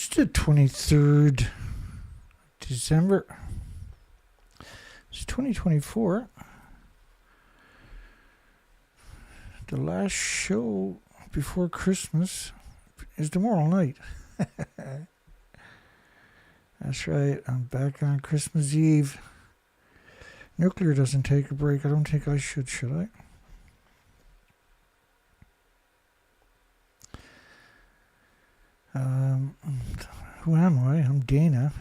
It's the 23rd December. It's 2024. The last show before Christmas is tomorrow night. That's right. I'm back on Christmas Eve. Nuclear doesn't take a break. I don't think I should I? Who am I? I'm Dana.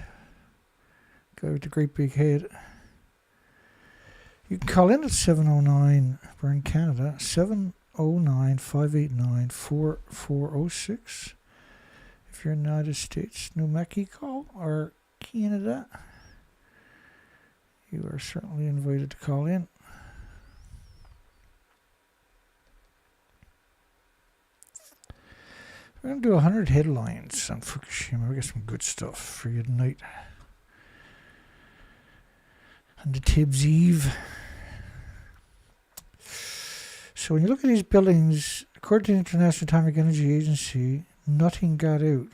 Guy with the great big head. You can call in at 709, we're in Canada, 709-589-4406. If you're in the United States, New Mexico, or Canada, you are certainly invited to call in. We're going to do 100 headlines on Fukushima. We got some good stuff for you tonight. On the Tibbs Eve. So when you look at these buildings, according to the International Atomic Energy Agency, nothing got out.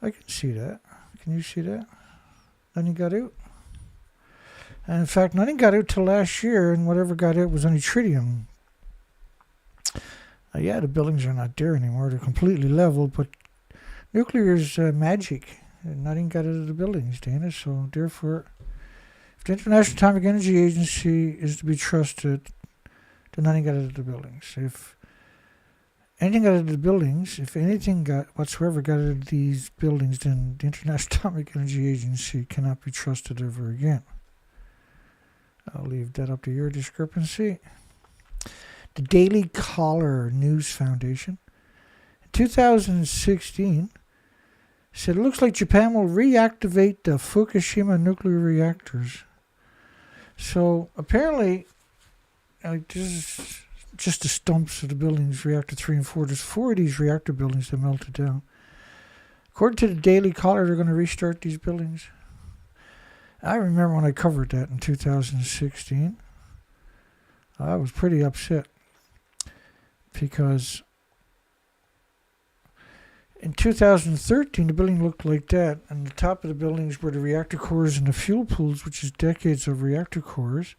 I can see that. Can you see that? Nothing got out. And in fact, nothing got out till last year, and whatever got out was only tritium. Yeah, the buildings are not there anymore. They're completely level, but nuclear is magic. Nothing got out of the buildings, Dana. So therefore, if the International Atomic Energy Agency is to be trusted, then nothing got out of the buildings. If anything got out of the buildings, if anything whatsoever got out of these buildings, then the International Atomic Energy Agency cannot be trusted ever again. I'll leave that up to your discrepancy. The Daily Caller News Foundation, in 2016, said it looks like Japan will reactivate the Fukushima nuclear reactors. So apparently, this is just the stumps of the buildings, reactor 3 and 4. There's 4 of these reactor buildings that melted down. According to the Daily Caller, they're going to restart these buildings. I remember when I covered that in 2016. I was pretty upset because in 2013, the building looked like that, and the top of the buildings where the reactor cores and the fuel pools, which is decades of reactor cores,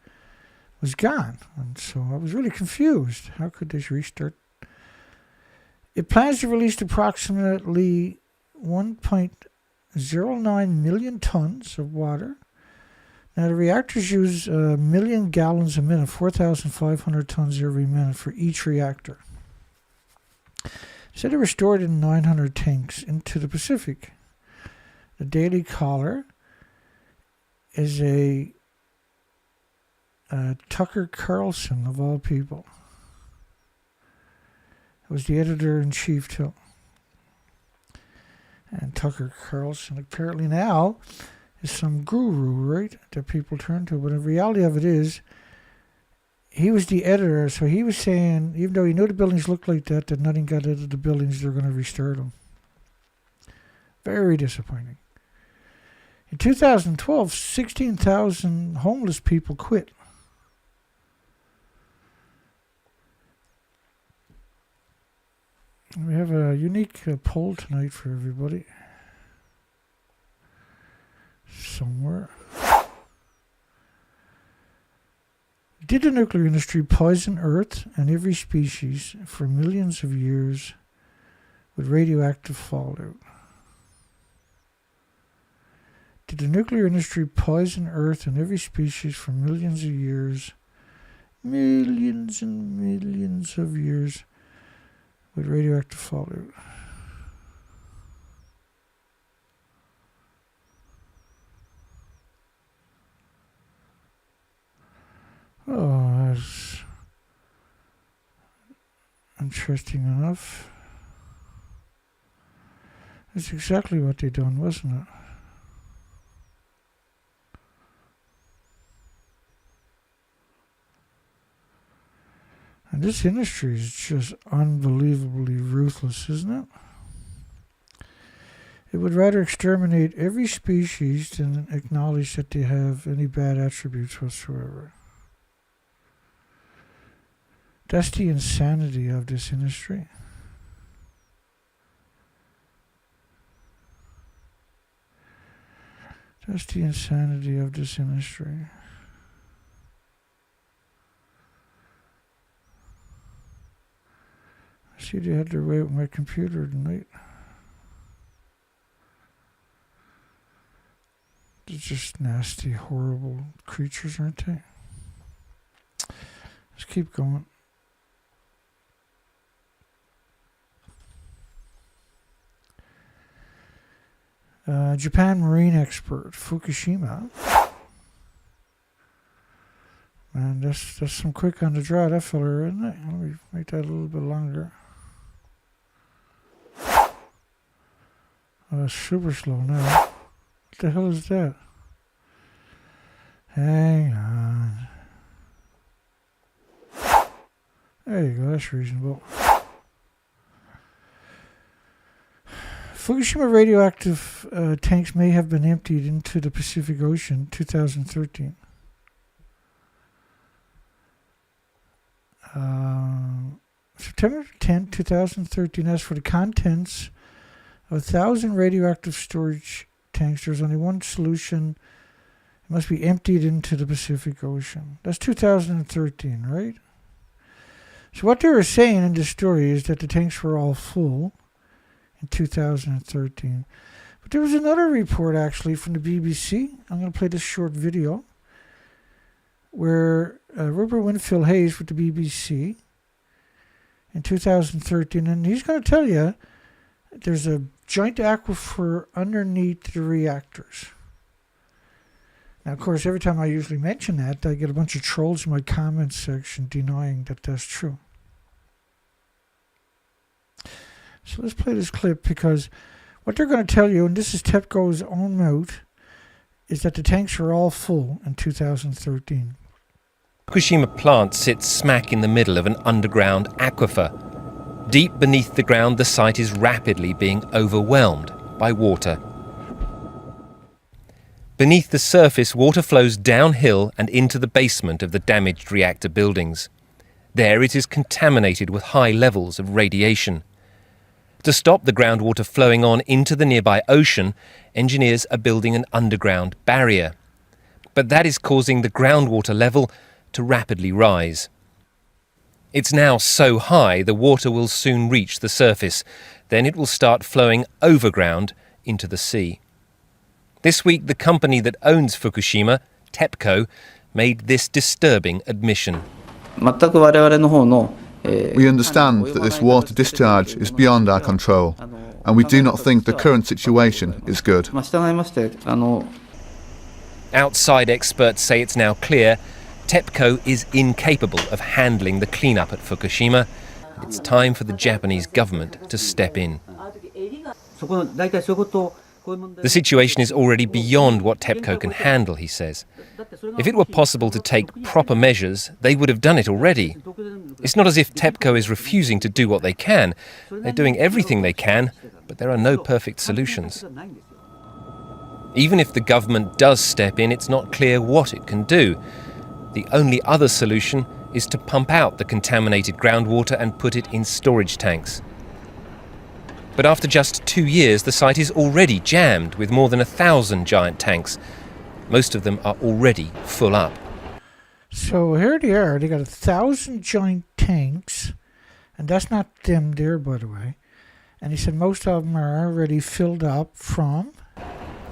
was gone. And so I was really confused. How could they restart? It plans to release approximately 1.09 million tons of water. Now, the reactors use 1 million gallons a minute, 4,500 tons every minute for each reactor. So they were stored in 900 tanks into the Pacific. The Daily Caller is a Tucker Carlson, of all people. It was the editor-in-chief, too. And Tucker Carlson apparently now is some guru, right, that people turn to. But the reality of it is, he was the editor, so he was saying, even though he knew the buildings looked like that nothing got out of the buildings, they're going to restart them. Very disappointing. In 2012, 16,000 homeless people quit. We have a unique poll tonight for everybody. Somewhere. Did the nuclear industry poison Earth and every species for millions of years with radioactive fallout? Did the nuclear industry poison Earth and every species for millions of years, millions and millions of years with radioactive fallout? Oh, that's interesting enough. That's exactly what they done, wasn't it? And this industry is just unbelievably ruthless, isn't it? It would rather exterminate every species than acknowledge that they have any bad attributes whatsoever. That's the insanity of this industry. That's the insanity of this industry. I see they had their way with my computer tonight. They're just nasty, horrible creatures, aren't they? Let's keep going. Japan marine expert, Fukushima. Man, that's some quick on the draw, that fella, isn't it? Let me make that a little bit longer. Oh, it's super slow now. What the hell is that? Hang on. There you go, that's reasonable. Fukushima radioactive tanks may have been emptied into the Pacific Ocean, 2013. September 10, 2013, as for the contents of 1,000 radioactive storage tanks, there's only one solution. It must be emptied into the Pacific Ocean. That's 2013, right? So what they were saying in this story is that the tanks were all full in 2013. But there was another report actually from the BBC. I'm going to play this short video where Rupert Winfield Hayes with the BBC in 2013, and he's going to tell you there's a giant aquifer underneath the reactors. Now, of course, every time I usually mention that, I get a bunch of trolls in my comments section denying that that's true. So let's play this clip, because what they're going to tell you, and this is TEPCO's own mouth, is that the tanks are all full in 2013. Fukushima plant sits smack in the middle of an underground aquifer. Deep beneath the ground, the site is rapidly being overwhelmed by water. Beneath the surface, water flows downhill and into the basement of the damaged reactor buildings. There it is contaminated with high levels of radiation. To stop the groundwater flowing on into the nearby ocean, engineers are building an underground barrier. But that is causing the groundwater level to rapidly rise. It's now so high the water will soon reach the surface. Then it will start flowing overground into the sea. This week, the company that owns Fukushima, TEPCO, made this disturbing admission. We understand that this water discharge is beyond our control, and we do not think the current situation is good. Outside experts say it's now clear TEPCO is incapable of handling the cleanup at Fukushima. It's time for the Japanese government to step in. The situation is already beyond what TEPCO can handle, he says. If it were possible to take proper measures, they would have done it already. It's not as if TEPCO is refusing to do what they can. They're doing everything they can, but there are no perfect solutions. Even if the government does step in, it's not clear what it can do. The only other solution is to pump out the contaminated groundwater and put it in storage tanks. But after just 2 years, the site is already jammed with more than 1,000 giant tanks. Most of them are already full up. So here they are. They got 1,000 giant tanks, and that's not them there, by the way. And he said most of them are already filled up from...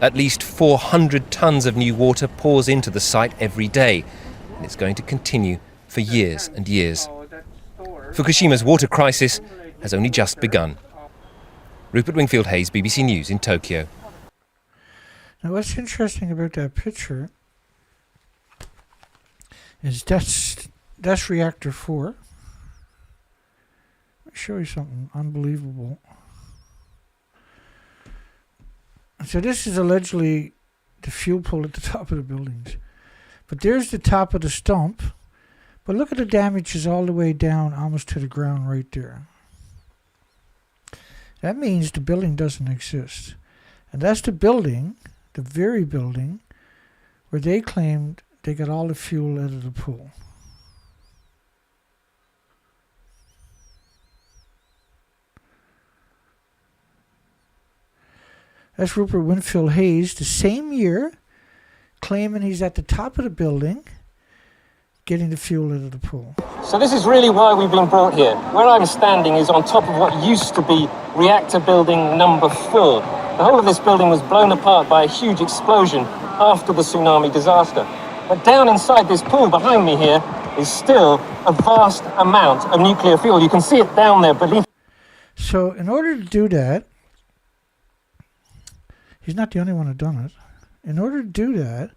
At least 400 tons of new water pours into the site every day, and it's going to continue for years and years. Fukushima's water crisis has only just begun. Rupert Wingfield Hayes, BBC News in Tokyo. Now what's interesting about that picture is that's reactor 4. Let me show you something unbelievable. So this is allegedly the fuel pool at the top of the buildings. But there's the top of the stump. But look at the damages all the way down almost to the ground right there. That means the building doesn't exist. And that's the building, the very building, where they claimed they got all the fuel out of the pool. That's Rupert Winfield Hayes, the same year claiming he's at the top of the building getting the fuel out of the pool. So this is really why we've been brought here. Where I'm standing is on top of what used to be reactor building number 4. The whole of this building was blown apart by a huge explosion after the tsunami disaster. But down inside this pool behind me here is still a vast amount of nuclear fuel. You can see it down there beneath. So in order to do that, he's not the only one who done it. In order to do that,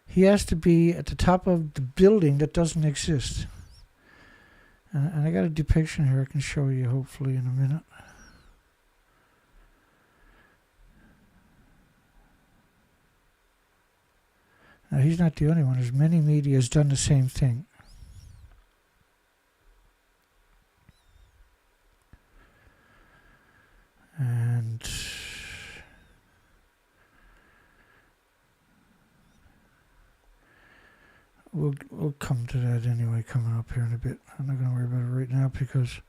he has to be at the top of the building that doesn't exist. And I got a depiction here I can show you hopefully in a minute. Now he's not the only one. There's many media has done the same thing. And we'll come to that anyway coming up here in a bit. I'm not going to worry about it right now because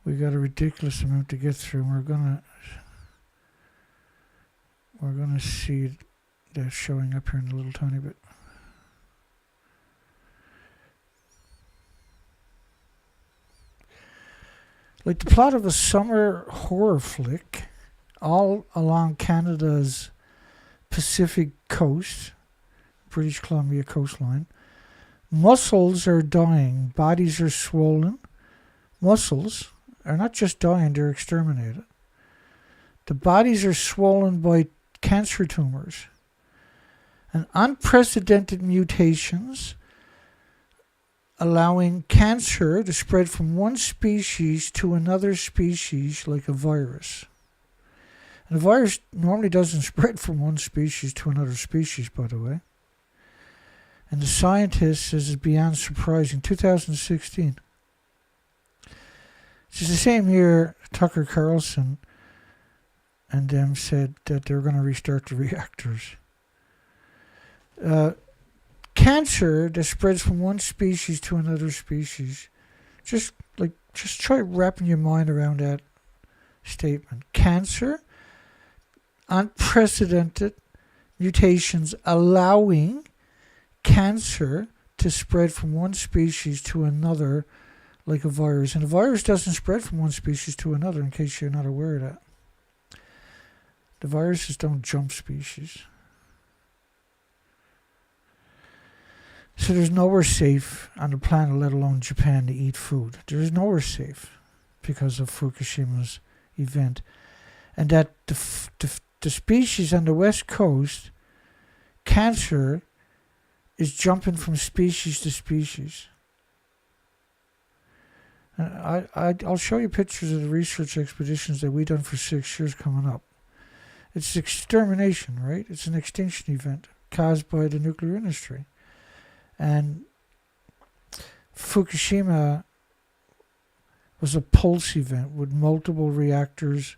we got a ridiculous amount to get through. We're gonna see that showing up here in a little tiny bit. Like the plot of a summer horror flick, all along Canada's Pacific coast, British Columbia coastline. Mussels are dying, bodies are swollen. Mussels are not just dying, they're exterminated. The bodies are swollen by cancer tumors. And unprecedented mutations allowing cancer to spread from one species to another species like a virus. And a virus normally doesn't spread from one species to another species, by the way. And the scientist says it's beyond surprising. 2016. It's the same year Tucker Carlson and them said that they were going to restart the reactors. Cancer that spreads from one species to another species. Just try wrapping your mind around that statement. Cancer, unprecedented mutations allowing cancer to spread from one species to another like a virus. And a virus doesn't spread from one species to another, in case you're not aware of that. The viruses don't jump species. So there's nowhere safe on the planet, let alone Japan, to eat food. There is nowhere safe because of Fukushima's event. And that the species on the west coast, cancer is jumping from species to species. And I'll show you pictures of the research expeditions that we've done for 6 years coming up. It's extermination, right? It's an extinction event caused by the nuclear industry. And Fukushima was a pulse event with multiple reactors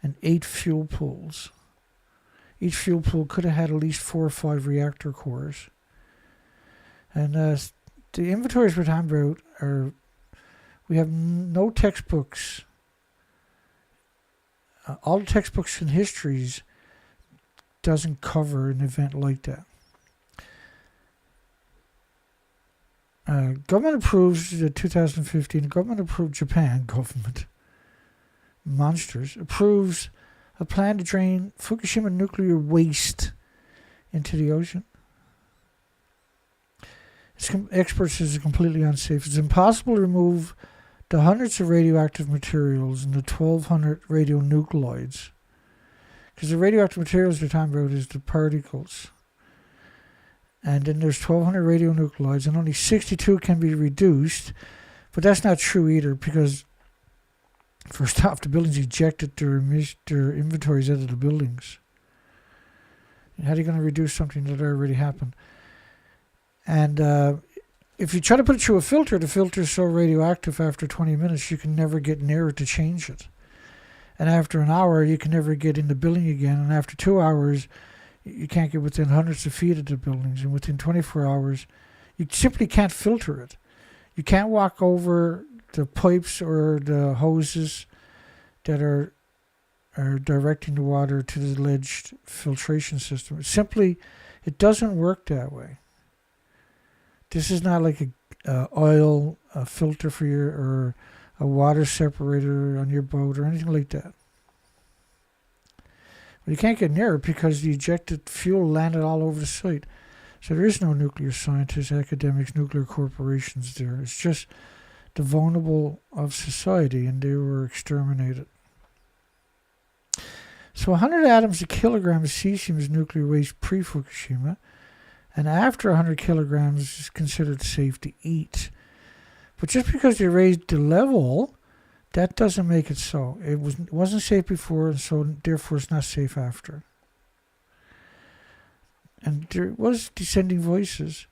and 8 fuel pools. Each fuel pool could have had at least 4 or 5 reactor cores. And the inventories we're talking about are, we have no textbooks. All the textbooks in histories doesn't cover an event like that. Government approves the 2015, government approved Japan, government, monsters, approves a plan to drain Fukushima nuclear waste into the ocean. Experts say it's completely unsafe. It's impossible to remove the hundreds of radioactive materials and the 1,200 radionuclides. Because the radioactive materials they're talking about is the particles. And then there's 1,200 radionuclides, and only 62 can be reduced. But that's not true either, because first off, the buildings ejected their inventories out of the buildings. How are you going to reduce something that already happened? And if you try to put it through a filter, the filter is so radioactive after 20 minutes, you can never get near it to change it. And after an hour, you can never get in the building again. And after 2 hours, you can't get within hundreds of feet of the buildings. And within 24 hours, you simply can't filter it. You can't walk over the pipes or the hoses that are directing the water to the alleged filtration system. It simply It doesn't work that way. This is not like a oil filter for your, or a water separator on your boat or anything like that. But you can't get near it because the ejected fuel landed all over the site. So there is no nuclear scientists, academics, nuclear corporations there. It's just the vulnerable of society, and they were exterminated. So 100 atoms a kilogram of cesium is nuclear waste pre-Fukushima, and after 100 kilograms is considered safe to eat. But just because they raised the level, that doesn't make it so. It wasn't safe before, and so therefore it's not safe after. And there was dissenting voices.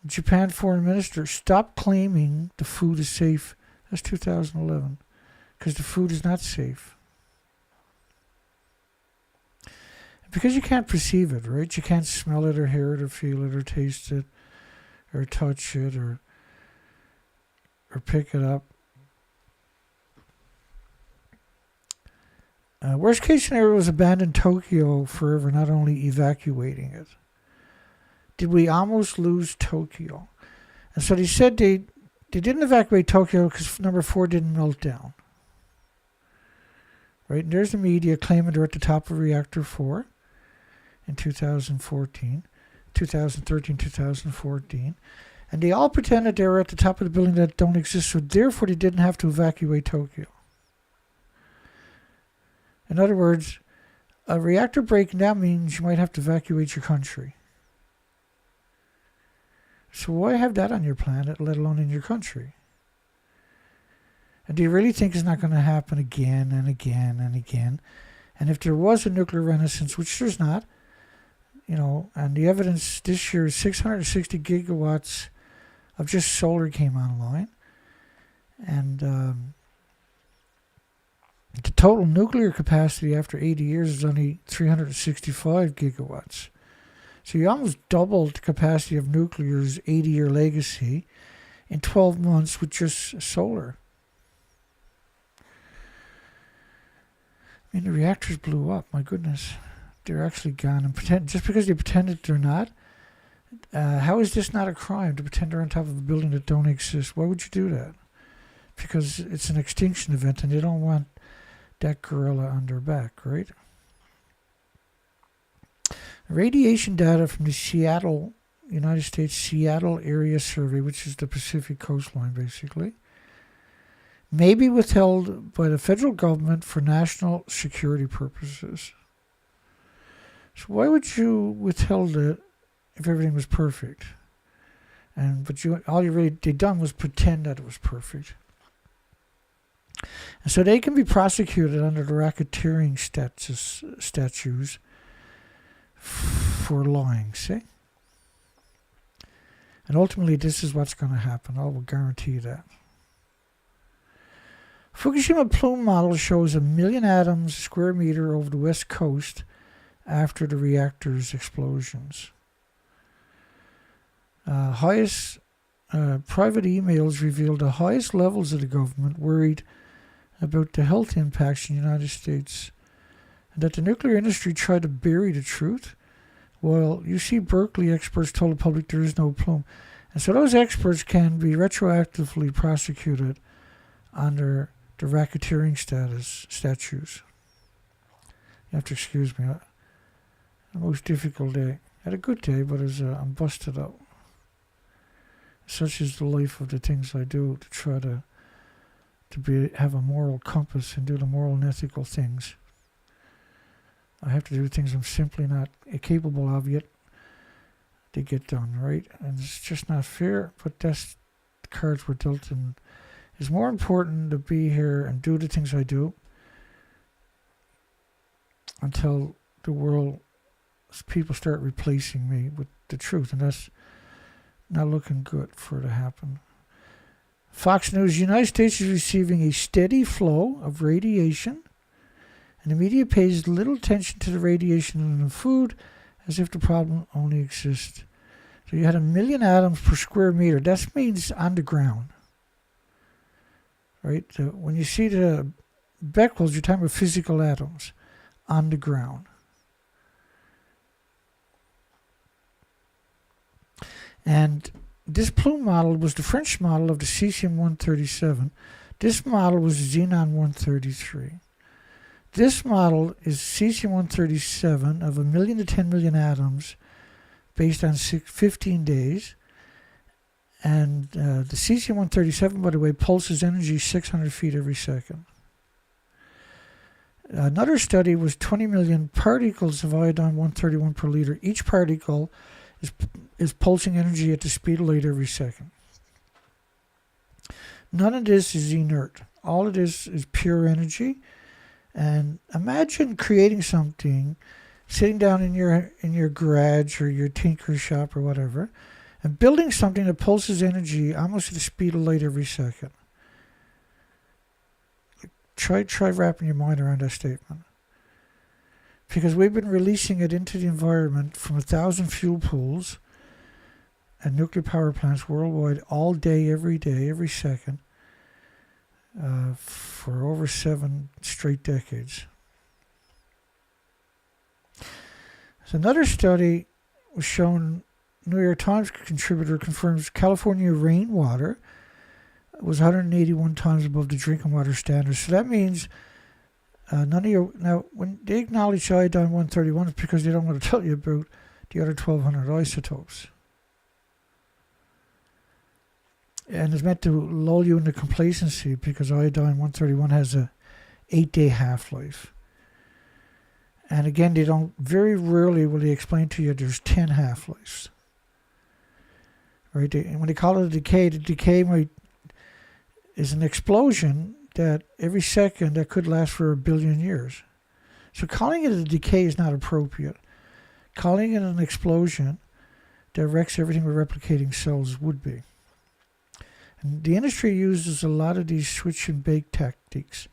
Japan foreign minister stopped claiming the food is safe. That's 2011, because the food is not safe. Because you can't perceive it, right? You can't smell it or hear it or feel it or taste it or touch it or pick it up. Worst case scenario was abandon Tokyo forever, not only evacuating it. Did we almost lose Tokyo? And so they said they didn't evacuate Tokyo because number 4 didn't melt down. Right? And there's the media claiming they're at the top of reactor 4 in 2013, 2014. And they all pretended they were at the top of the building that don't exist, so therefore they didn't have to evacuate Tokyo. In other words, a reactor breaking down means you might have to evacuate your country. So why have that on your planet, let alone in your country? And do you really think it's not going to happen again and again and again? And if there was a nuclear renaissance, which there's not, and the evidence this year is 660 gigawatts of just solar came online. And the total nuclear capacity after 80 years is only 365 gigawatts. So you almost doubled the capacity of nuclear's 80-year legacy in 12 months with just solar. I mean, the reactors blew up. My goodness. They're actually gone. And just because they pretended they're not, how is this not a crime to pretend they're on top of a building that don't exist? Why would you do that? Because it's an extinction event and they don't want that gorilla on their back, right? Radiation data from the Seattle, United States Seattle Area Survey, which is the Pacific coastline basically, may be withheld by the federal government for national security purposes. So why would you withhold it if everything was perfect? But all you really done was pretend that it was perfect. And so they can be prosecuted under the racketeering statutes for lying, see? And ultimately, this is what's going to happen. I will guarantee you that. Fukushima plume model shows 1 million atoms square meter over the west coast after the reactor's explosions. Private emails revealed the highest levels of the government worried about the health impacts in the United States, and that the nuclear industry tried to bury the truth. Well, UC Berkeley experts told the public there is no plume. And so those experts can be retroactively prosecuted under the racketeering statutes. You have to excuse me. The most difficult day. I had a good day, but I'm busted up. Such is the life of the things I do, to try to have a moral compass and do the moral and ethical things. I have to do things I'm simply not capable of yet to get done, right? And it's just not fair, but that's the cards we're dealt, and it's more important to be here and do the things I do until the world, people start replacing me with the truth, and that's not looking good for it to happen. Fox News, United States is receiving a steady flow of radiation, and the media pays little attention to the radiation in the food, as if the problem only exists. So you had 1 million atoms per square meter. That means on the ground, right? So when you see the Becquerels, you're talking about physical atoms on the ground. And this plume model was the French model of the cesium-137. This model was Xenon-133. This model is cesium-137 of 1 million to 10 million atoms based on 15 days. And the cesium-137, by the way, pulses energy 600 feet every second. Another study was 20 million particles of iodine-131 per liter. Each particle is pulsing energy at the speed of light every second. None of this is inert. All of this is pure energy. And imagine creating something, sitting down in your garage or your tinker shop or whatever, and building something that pulses energy almost at the speed of light every second. Try wrapping your mind around that statement. Because we've been releasing it into the environment from 1,000 fuel pools and nuclear power plants worldwide all day, every second, for over 7 straight decades. So another study was shown, New York Times contributor confirms California rainwater was 181 times above the drinking water standard. So that means now when they acknowledge iodine-131, it's because they don't want to tell you about the other 1,200 isotopes. And it's meant to lull you into complacency because iodine-131 has a 8-day half-life. And again, very rarely will they explain to you there's 10 half-lives. Right? And when they call it a decay, the decay is an explosion that every second that could last for 1 billion years. So calling it a decay is not appropriate. Calling it an explosion that wrecks everything with replicating cells would be. And the industry uses a lot of these switch and bake tactics.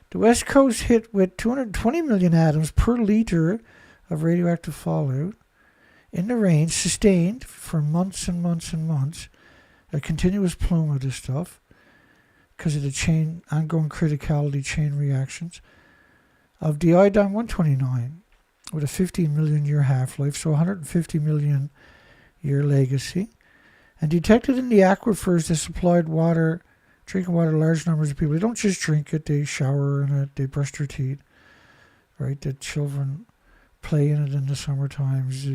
The West Coast hit with 220 million atoms per liter of radioactive fallout in the range, sustained for months and months and months, a continuous plume of this stuff because of the ongoing criticality chain reactions of the iodine-129 with a 15 million year half-life, so 150 million year legacy, and detected in the aquifers that supplied drinking water to large numbers of people. They don't just drink it, they shower in it, they brush their teeth, right? The children play in it in the summer times.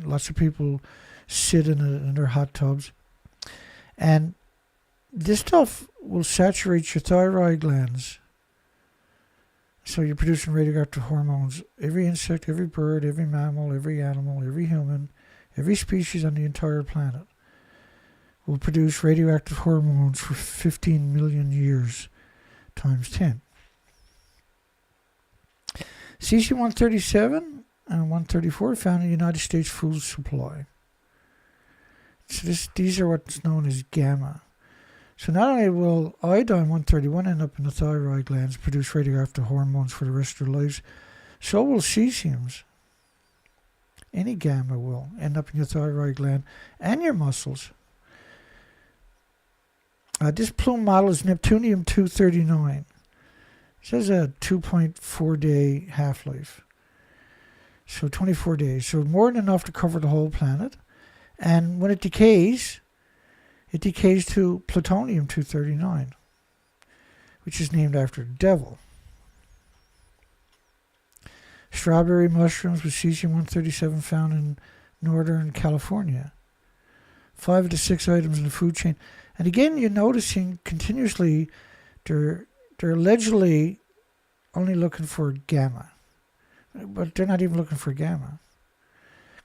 Lots of people sit in it in their hot tubs. And this stuff will saturate your thyroid glands. So you're producing radioactive hormones. Every insect, every bird, every mammal, every animal, every human, every species on the entire planet will produce radioactive hormones for 15 million years times 10. Cesium-137 and 134 found in the United States food supply. So these are what's known as gamma. So not only will iodine-131 end up in the thyroid glands, produce radioactive hormones for the rest of their lives, so will cesiums. Any gamma will end up in your thyroid gland and your muscles. This plume model is neptunium-239. It says a 2.4 day half-life. So 24 days. So more than enough to cover the whole planet. And when it decays to plutonium-239, which is named after the devil. Strawberry mushrooms with cesium-137 found in Northern California. 5 of the 6 items in the food chain. And again, you're noticing continuously they're allegedly only looking for gamma. But they're not even looking for gamma.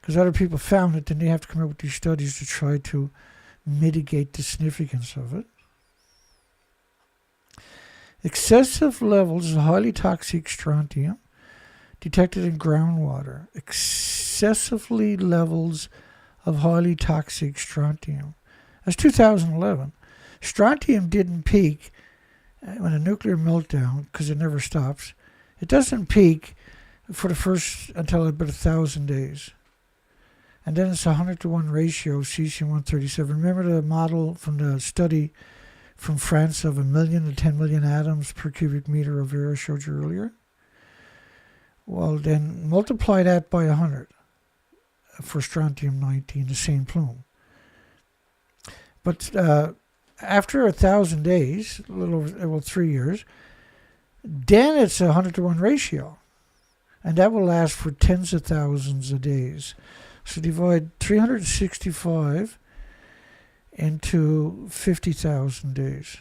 Because other people found it, then they have to come up with these studies to try to mitigate the significance of it. Excessive levels of highly toxic strontium detected in groundwater. Excessively levels of highly toxic strontium. That's 2011. Strontium didn't peak when a nuclear meltdown, because it never stops. It doesn't peak until about 1,000 days. And then it's a 100-to-1 ratio of cesium-137. Remember the model from the study from France of 1 million to 10 million atoms per cubic meter of air I showed you earlier? Well, then multiply that by 100 for strontium-19, the same plume. But after 1,000 days, a little over, well, 3 years, then it's a 100-to-1 ratio. And that will last for tens of thousands of days. So divide 365 into 50,000 days.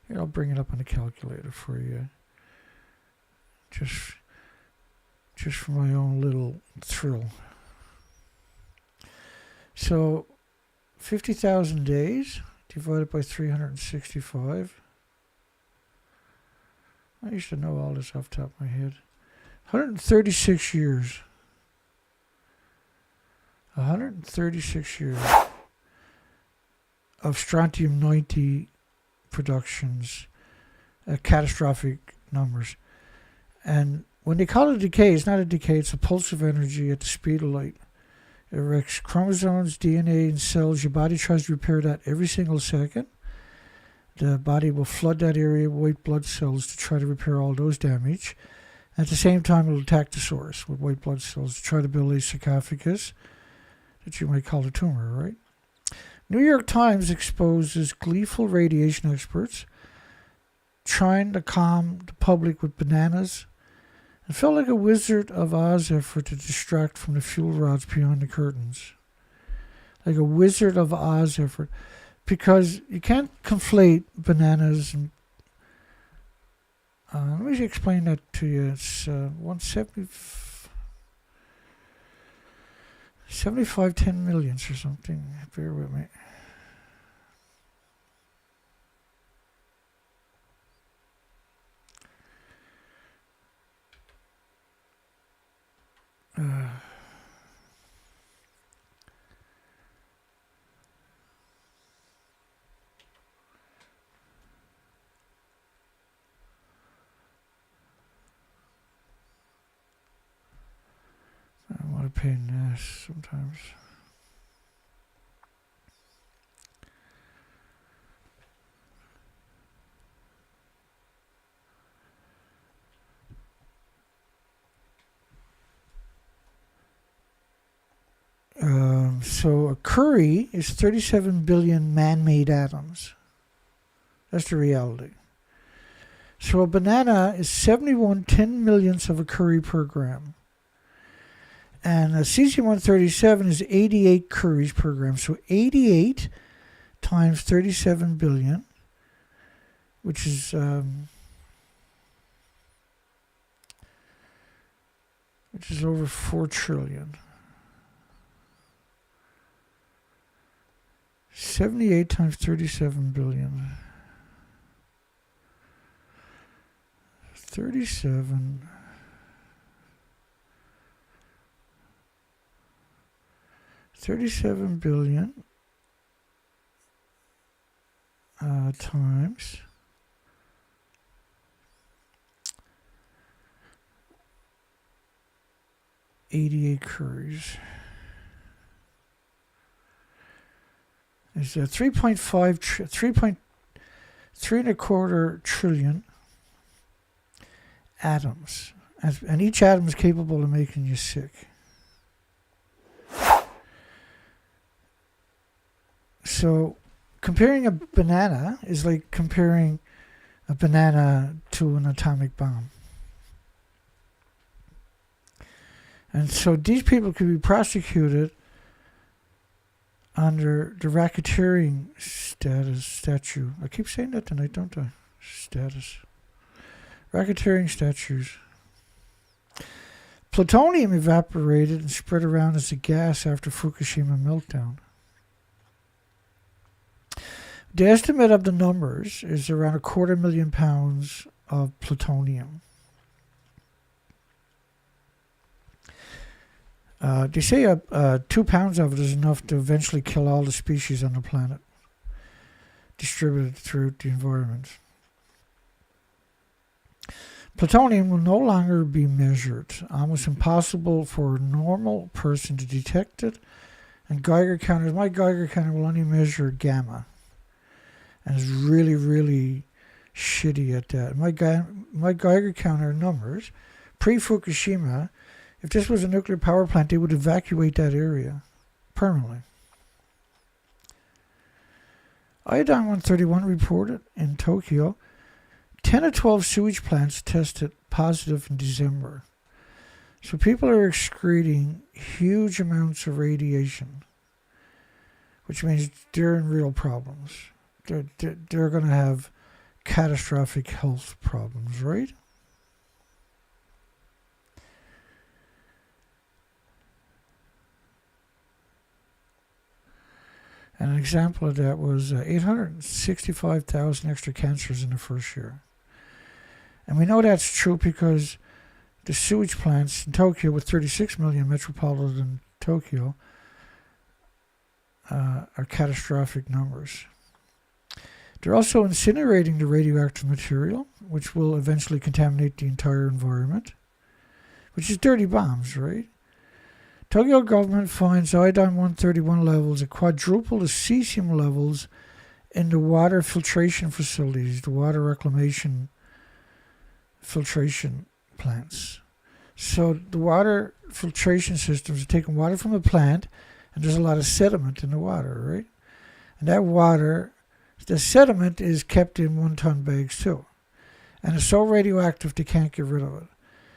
Here, I'll bring it up on the calculator for you. Just for my own little thrill. So 50,000 days divided by 365. I used to know all this off the top of my head. 136 years. 136 years of strontium-90 productions, catastrophic numbers. And when they call it decay, it's not a decay, it's a pulse of energy at the speed of light. It wrecks chromosomes, DNA, and cells. Your body tries to repair that every single second. The body will flood that area with white blood cells to try to repair all those damage. At the same time, it will attack the source with white blood cells to try to build a sarcophagus that you might call a tumor, right? New York Times exposes gleeful radiation experts trying to calm the public with bananas and felt like a Wizard of Oz effort to distract from the fuel rods behind the curtains. Like a Wizard of Oz effort. Because you can't conflate bananas and... let me explain that to you. It's 75 10 millions or something. Bear with me. I want to pain in the ass sometimes. So a curry is 37 billion man-made atoms. That's the reality. So a banana is 71 10 millionths of a curry per gram. And a cesium-137 is 88 curries per gram. So 88 times 37 billion, which is over 4 trillion. 78 times 37 billion. 37 billion times 88 curries is 3.3 and a quarter trillion atoms, and each atom is capable of making you sick. So comparing a banana is like comparing a banana to an atomic bomb. And so these people could be prosecuted under the racketeering statute. I keep saying that tonight, don't I? Status. Racketeering statutes. Plutonium evaporated and spread around as a gas after Fukushima meltdown. The estimate of the numbers is around 250,000 pounds of plutonium. They say 2 pounds of it is enough to eventually kill all the species on the planet, distributed throughout the environment. Plutonium will no longer be measured. Almost impossible for a normal person to detect it. And Geiger counters, my Geiger counter will only measure gamma. And it's really, really shitty at that. My Geiger counter numbers, pre-Fukushima, if this was a nuclear power plant, they would evacuate that area. permanently. Iodine-131 reported in Tokyo 10 of 12 sewage plants tested positive in December. So people are excreting huge amounts of radiation, which means they're in real problems. They're going to have catastrophic health problems, right? And an example of that was 865,000 extra cancers in the first year. And we know that's true because the sewage plants in Tokyo, with 36 million metropolitan Tokyo, are catastrophic numbers. They're also incinerating the radioactive material, which will eventually contaminate the entire environment, which is dirty bombs, right? Tokyo government finds iodine-131 levels at quadruple the cesium levels in the water filtration facilities, the water reclamation filtration plants. So the water filtration systems are taking water from the plant, and there's a lot of sediment in the water, right? And that water, the sediment is kept in 1-ton bags too. And it's so radioactive they can't get rid of it.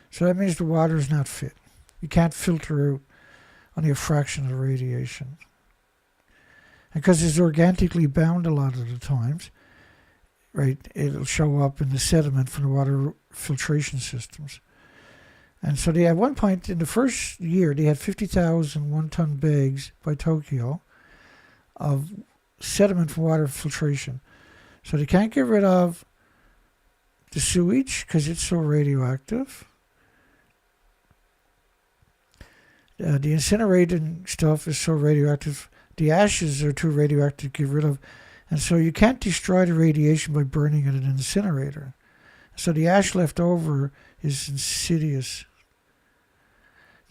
So that means the water is not fit. You can't filter out only a fraction of the radiation. And because it's organically bound a lot of the times, right, it'll show up in the sediment from the water filtration systems. And so they, at one point in the first year, they had 50,000 1-ton bags by Tokyo of sediment from water filtration. So they can't get rid of the sewage because it's so radioactive. The incinerating stuff is so radioactive. The ashes are too radioactive to get rid of. And so you can't destroy the radiation by burning it in an incinerator. So the ash left over is insidious.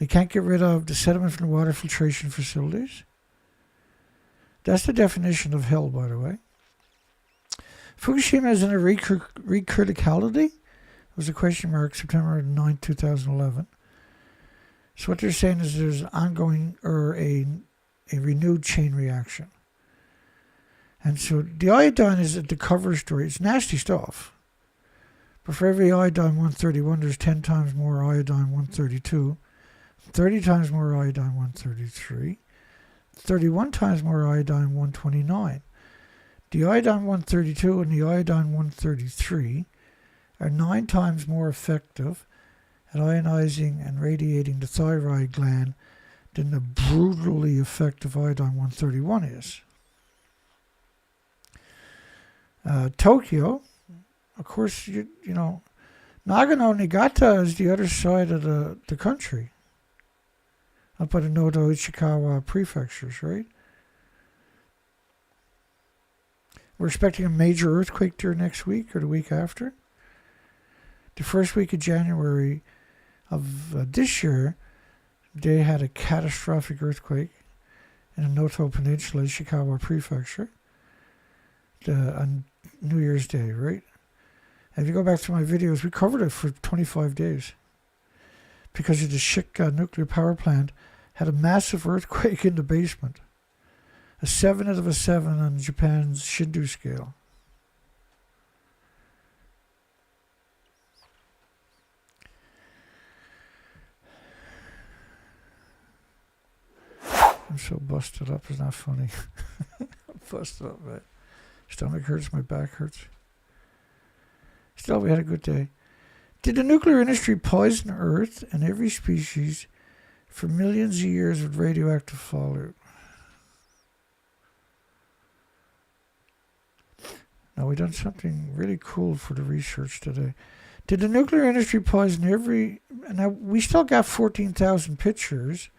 They can't get rid of the sediment from the water filtration facilities. That's the definition of hell, by the way. Fukushima is in a recriticality. It was a question mark, September 9, 2011. So what they're saying is there's ongoing, or a renewed chain reaction. And so the iodine is at the cover story. It's nasty stuff. But for every iodine-131, there's 10 times more iodine-132, 30 times more iodine-133, 31 times more iodine-129. The iodine-132 and the iodine-133 are 9 times more effective at ionizing and radiating the thyroid gland than the brutally effective iodine-131 is. Tokyo, of course, you know, Nagano Niigata is the other side of the country, up by the Noto Ichikawa prefectures, right? We're expecting a major earthquake there next week or the week after. The first week of January of this year, they had a catastrophic earthquake in the Noto Peninsula, Ishikawa Prefecture, on New Year's Day, right? And if you go back to my videos, we covered it for 25 days because the Shika nuclear power plant had a massive earthquake in the basement, a 7 out of a 7 on Japan's Shindu scale. I'm so busted up, it's not funny. I'm busted up, my stomach hurts, my back hurts. Still, we had a good day. Did the nuclear industry poison Earth and every species for millions of years with radioactive fallout? Now, we've done something really cool for the research today. Did the nuclear industry poison every... Now, we still got 14,000 pictures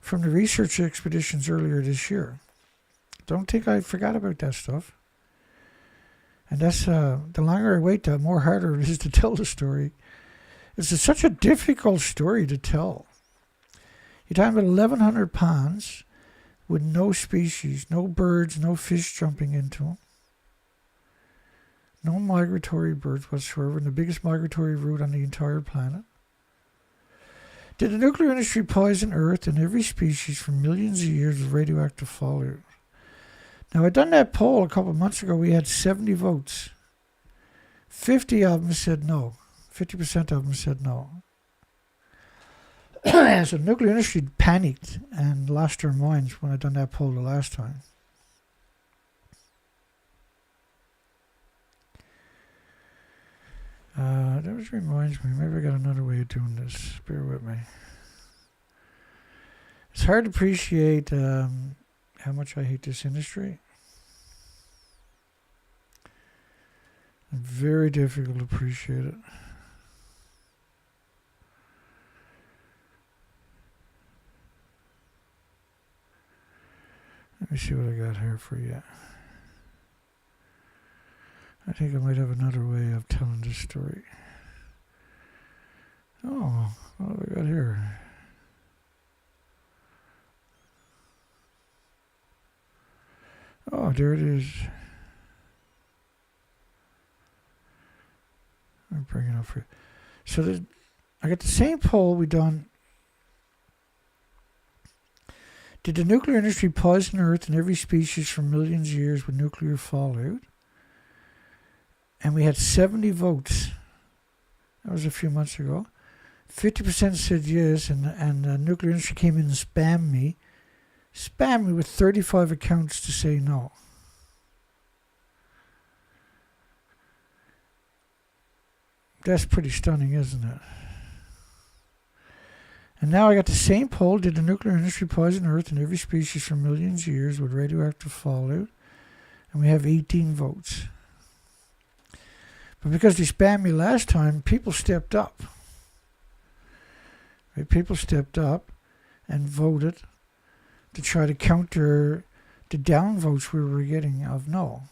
from the research expeditions earlier this year. Don't think I forgot about that stuff. And that's, the longer I wait, the more harder it is to tell the story. It's such a difficult story to tell. You're talking about 1,100 ponds with no species, no birds, no fish jumping into them. No migratory birds whatsoever, and the biggest migratory route on the entire planet. Did the nuclear industry poison Earth and every species for millions of years with radioactive fallout? Now, I done that poll a couple of months ago. We had 70 votes. 50 of them said no. 50% of them said no. So the nuclear industry panicked and lost their minds when I done that poll the last time. That just reminds me, maybe I got another way of doing this. Bear with me. It's hard to appreciate how much I hate this industry. And very difficult to appreciate it. Let me see what I got here for you. I think I might have another way of telling this story. Oh, what have I got here? Oh, there it is. I'll bring it up for you. So I got the same poll we done. Did the nuclear industry poison Earth and every species for millions of years with nuclear fallout? And we had 70 votes. That was a few months ago. 50% said yes, and the nuclear industry came in and spammed me with 35 accounts to say no. That's pretty stunning, isn't it? And now I got the same poll. Did the nuclear industry poison Earth and every species for millions of years with radioactive fallout? And we have 18 votes. But because they spammed me last time, people stepped up. Right? People stepped up and voted to try to counter the downvotes we were getting of no.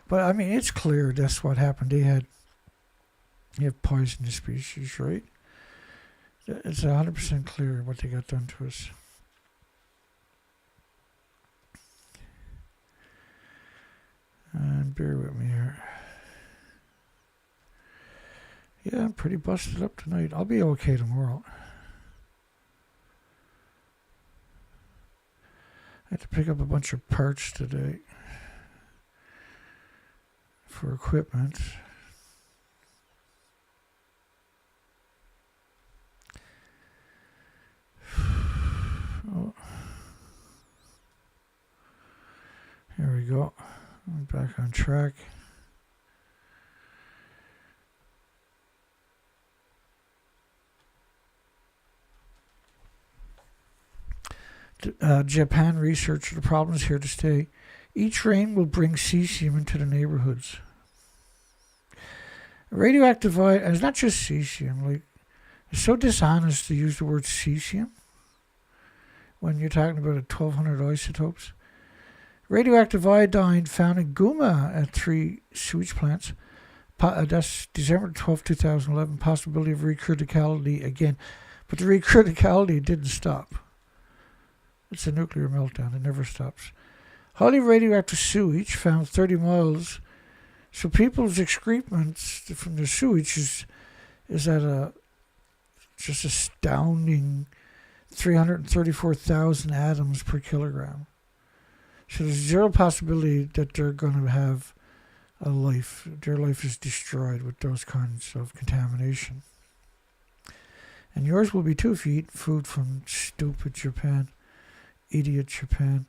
But I mean, it's clear that's what happened. They have poisoned the species, right? It's 100% clear what they got done to us. And bear with me here. Yeah, I'm pretty busted up tonight. I'll be okay tomorrow. I had to pick up a bunch of parts today for equipment. Oh. Here we go. I'm back on track. Japan research, the problem is here to stay. Each rain will bring cesium into the neighborhoods. Radioactive iodine, and it's not just cesium, like, it's so dishonest to use the word cesium when you're talking about 1,200 isotopes. Radioactive iodine found in Guma at 3 sewage plants. That's December 12, 2011. Possibility of recriticality again. But the recriticality didn't stop. It's a nuclear meltdown. It never stops. Highly radioactive sewage found 30 miles. So people's excrements from the sewage is at a just astounding 334,000 atoms per kilogram. So there's zero possibility that they're going to have a life. Their life is destroyed with those kinds of contamination. And yours will be too if you eat food from stupid Japan. Idiot Japan.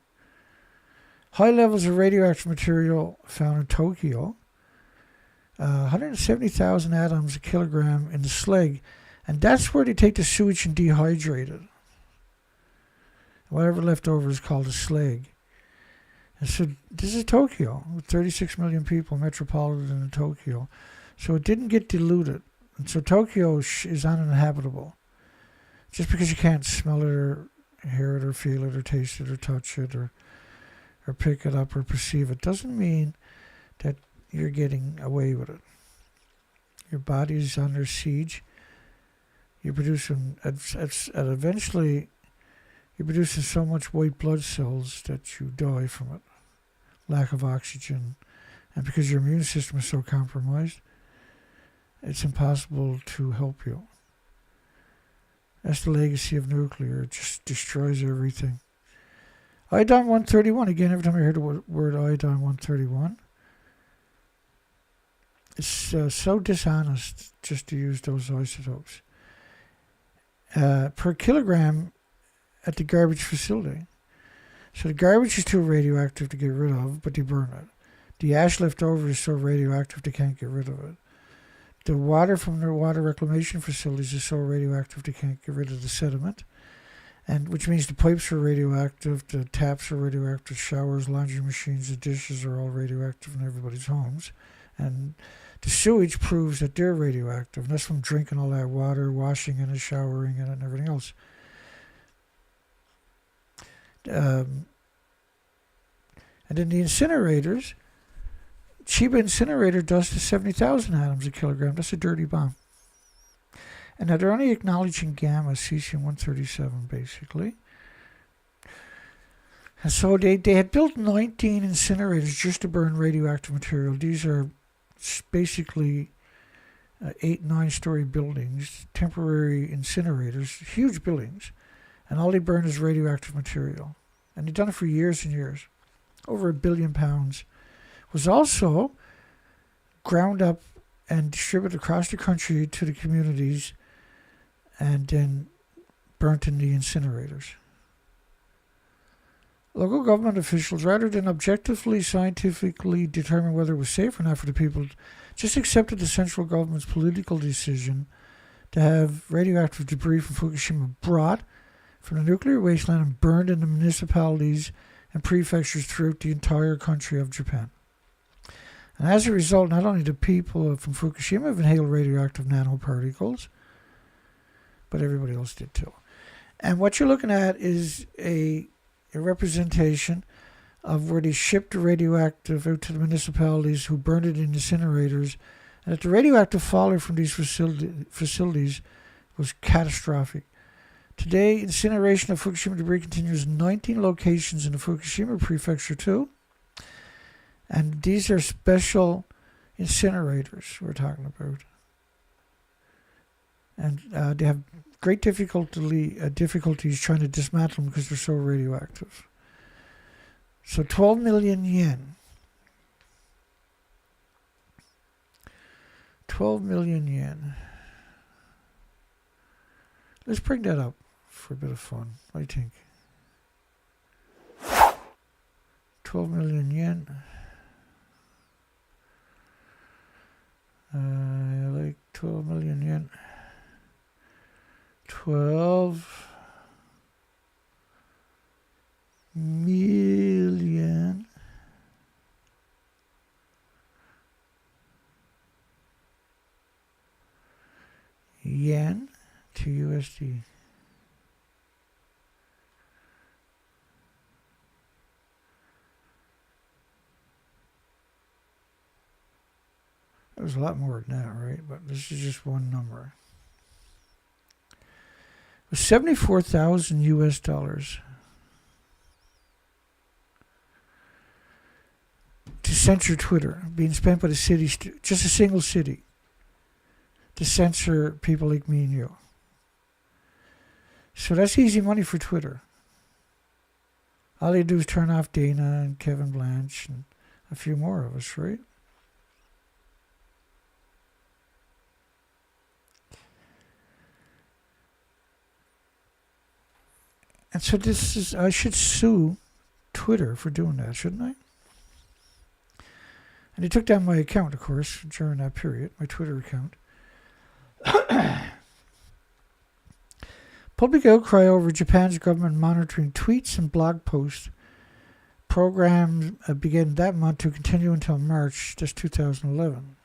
High levels of radioactive material found in Tokyo. 170,000 atoms a kilogram in the slag. And that's where they take the sewage and dehydrate it. Whatever left over is called a slag. And so this is Tokyo, with 36 million people, metropolitan in Tokyo. So it didn't get diluted. And so Tokyo is uninhabitable. Just because you can't smell it or hear it or feel it or taste it or touch it or pick it up or perceive it doesn't mean that you're getting away with it. Your body's under siege. You're producing, eventually, you're producing so much white blood cells that you die from it. Lack of oxygen. And because your immune system is so compromised, it's impossible to help you. That's the legacy of nuclear. It just destroys everything. Iodine-131, again, every time I hear the word iodine-131, it's so dishonest just to use those isotopes. Per kilogram at the garbage facility. So the garbage is too radioactive to get rid of, but they burn it. The ash left over is so radioactive they can't get rid of it. The water from their water reclamation facilities is so radioactive they can't get rid of the sediment, and which means the pipes are radioactive, the taps are radioactive, showers, laundry machines, the dishes are all radioactive in everybody's homes, and the sewage proves that they're radioactive, and that's from drinking all that water, washing in it, showering in it, and everything else. And then the incinerators, Chiba incinerator dust is 70,000 atoms a kilogram. That's a dirty bomb. And now they're only acknowledging gamma, cesium-137, basically. And so they had built 19 incinerators just to burn radioactive material. These are basically 8, 9-story buildings, temporary incinerators, huge buildings. And all they burn is radioactive material. And they've done it for years and years. Over 1 billion pounds. Was also ground up and distributed across the country to the communities and then burnt in the incinerators. Local government officials, rather than objectively, scientifically determine whether it was safe or not for the people, just accepted the central government's political decision to have radioactive debris from Fukushima brought from the nuclear wasteland and burned in the municipalities and prefectures throughout the entire country of Japan. And as a result, not only do people from Fukushima have inhaled radioactive nanoparticles, but everybody else did too. And what you're looking at is a representation of where they shipped the radioactive out to the municipalities who burned it in incinerators, and that the radioactive fallout from these facilities was catastrophic. Today, incineration of Fukushima debris continues in 19 locations in the Fukushima prefecture too. And these are special incinerators we're talking about. And they have great difficulties trying to dismantle them because they're so radioactive. So 12 million yen. 12 million yen. Let's bring that up for a bit of fun, I think. 12 million yen. Like 12 million yen. 12 million yen to USD. It was a lot more than that, right? But this is just one number. It was 74,000 US dollars to censor Twitter, being spent by the city, just a single city, to censor people like me and you. So that's easy money for Twitter. All they do is turn off Dana and Kevin Blanche and a few more of us, right? And so this is, I should sue Twitter for doing that, shouldn't I? And they took down my account, of course, during that period, my Twitter account. Public outcry over Japan's government monitoring tweets and blog posts. Program began that month to continue until March, that's 2011.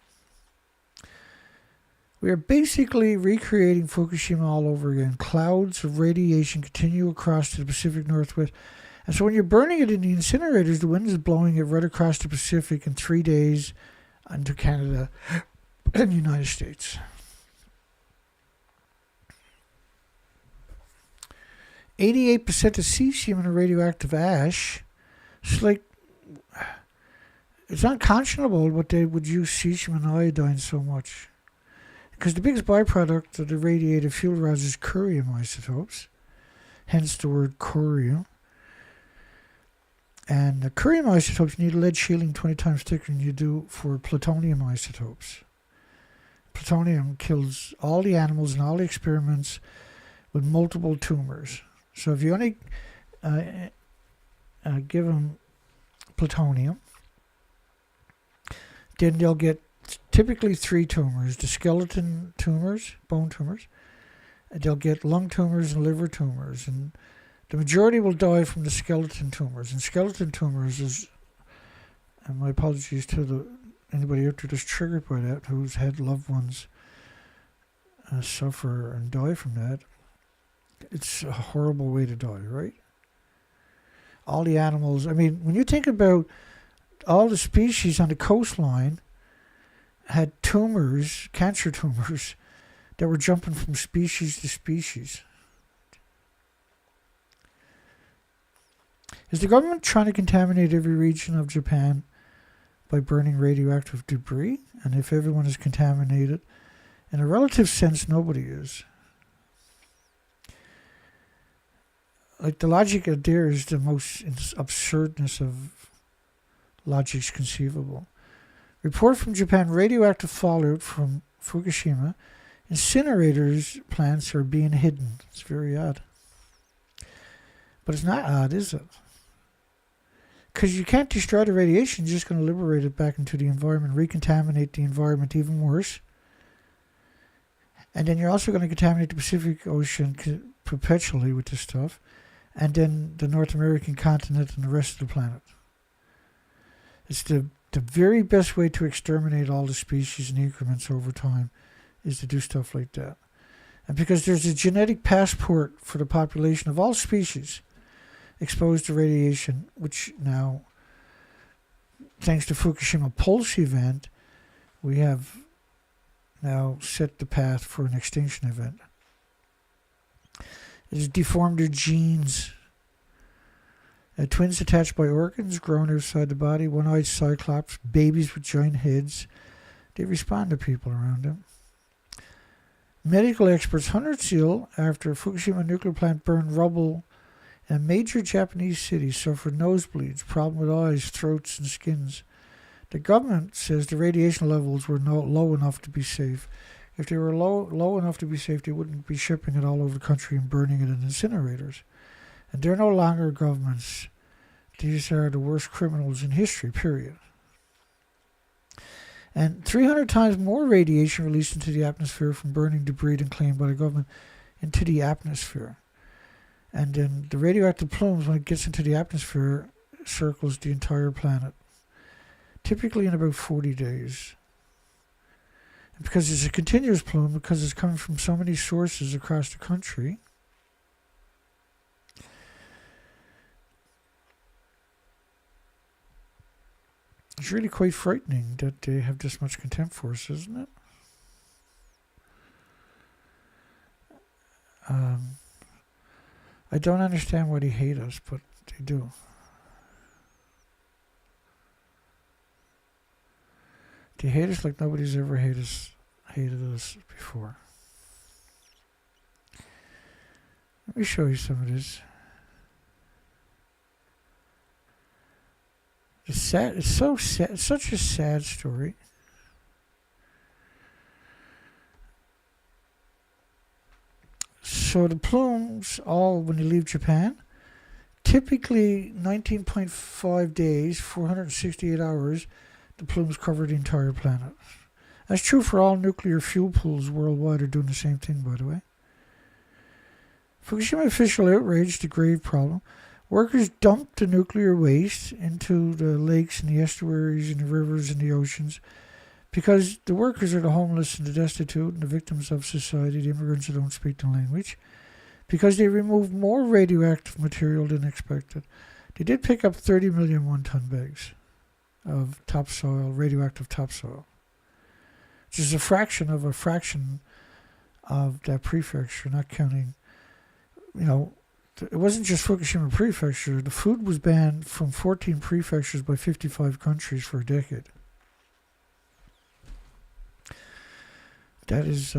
We are basically recreating Fukushima all over again. Clouds of radiation continue across the Pacific Northwest. And so when you're burning it in the incinerators, the wind is blowing it right across the Pacific in 3 days into Canada and the United States. 88% of cesium in a radioactive ash. It's like, it's unconscionable what they would use cesium and iodine so much. because the biggest byproduct of the radiative fuel rods is curium isotopes, hence the word curium. And the curium isotopes need a lead shielding 20 times thicker than you do for plutonium isotopes. Plutonium kills all the animals in all the experiments with multiple tumors. So if you only give them plutonium, then they'll get typically 3 tumors: the skeleton tumors, bone tumors, and they'll get lung tumors and liver tumors, and the majority will die from the skeleton tumors. And skeleton tumors is, and my apologies to anybody out there that's triggered by that, who's had loved ones suffer and die from that. It's a horrible way to die, right? All the animals, I mean, when you think about all the species on the coastline had tumors, cancer tumors, that were jumping from species to species. Is the government trying to contaminate every region of Japan by burning radioactive debris? And if everyone is contaminated, in a relative sense, nobody is. Like, the logic of there is the most absurdness of logics conceivable. Report from Japan: radioactive fallout from Fukushima. Incinerators plants are being hidden. It's very odd. But it's not odd, is it? Because you can't destroy the radiation, you're just going to liberate it back into the environment, recontaminate the environment even worse. And then you're also going to contaminate the Pacific Ocean perpetually with this stuff. And then the North American continent and the rest of the planet. It's the very best way to exterminate all the species in increments over time is to do stuff like that. And because there's a genetic passport for the population of all species exposed to radiation, which now, thanks to Fukushima Pulse event, we have now set the path for an extinction event. It has deformed their genes. Twins attached by organs grown outside the body, one-eyed cyclops, babies with giant heads. They respond to people around them. Medical experts, hundreds ill after Fukushima nuclear plant burned rubble in a major Japanese city, suffered nosebleeds, problem with eyes, throats, and skins. The government says the radiation levels were low enough to be safe. If they were low enough to be safe, they wouldn't be shipping it all over the country and burning it in incinerators. And they're no longer governments. These are the worst criminals in history, period. And 300 times more radiation released into the atmosphere from burning debris than claimed by the government into the atmosphere. And then the radioactive plumes, when it gets into the atmosphere, circles the entire planet, typically in about 40 days. And because it's a continuous plume, because it's coming from so many sources across the country, it's really quite frightening that they have this much contempt for us, isn't it? I don't understand why they hate us, but they do. They hate us like nobody's ever hated us before. Let me show you some of this. It's sad. It's so sad. It's such a sad story. So the plumes, all when you leave Japan, typically 19.5 days, 468 hours, the plumes cover the entire planet. That's true for all nuclear fuel pools worldwide are doing the same thing, by the way. Fukushima official outraged the grave problem. Workers dumped the nuclear waste into the lakes and the estuaries and the rivers and the oceans because the workers are the homeless and the destitute and the victims of society, the immigrants who don't speak the language, because they removed more radioactive material than expected. They did pick up 30 million one-ton bags of topsoil, radioactive topsoil, which is a fraction of that prefecture, not counting, it wasn't just Fukushima prefecture. The food was banned from 14 prefectures by 55 countries for a decade. That is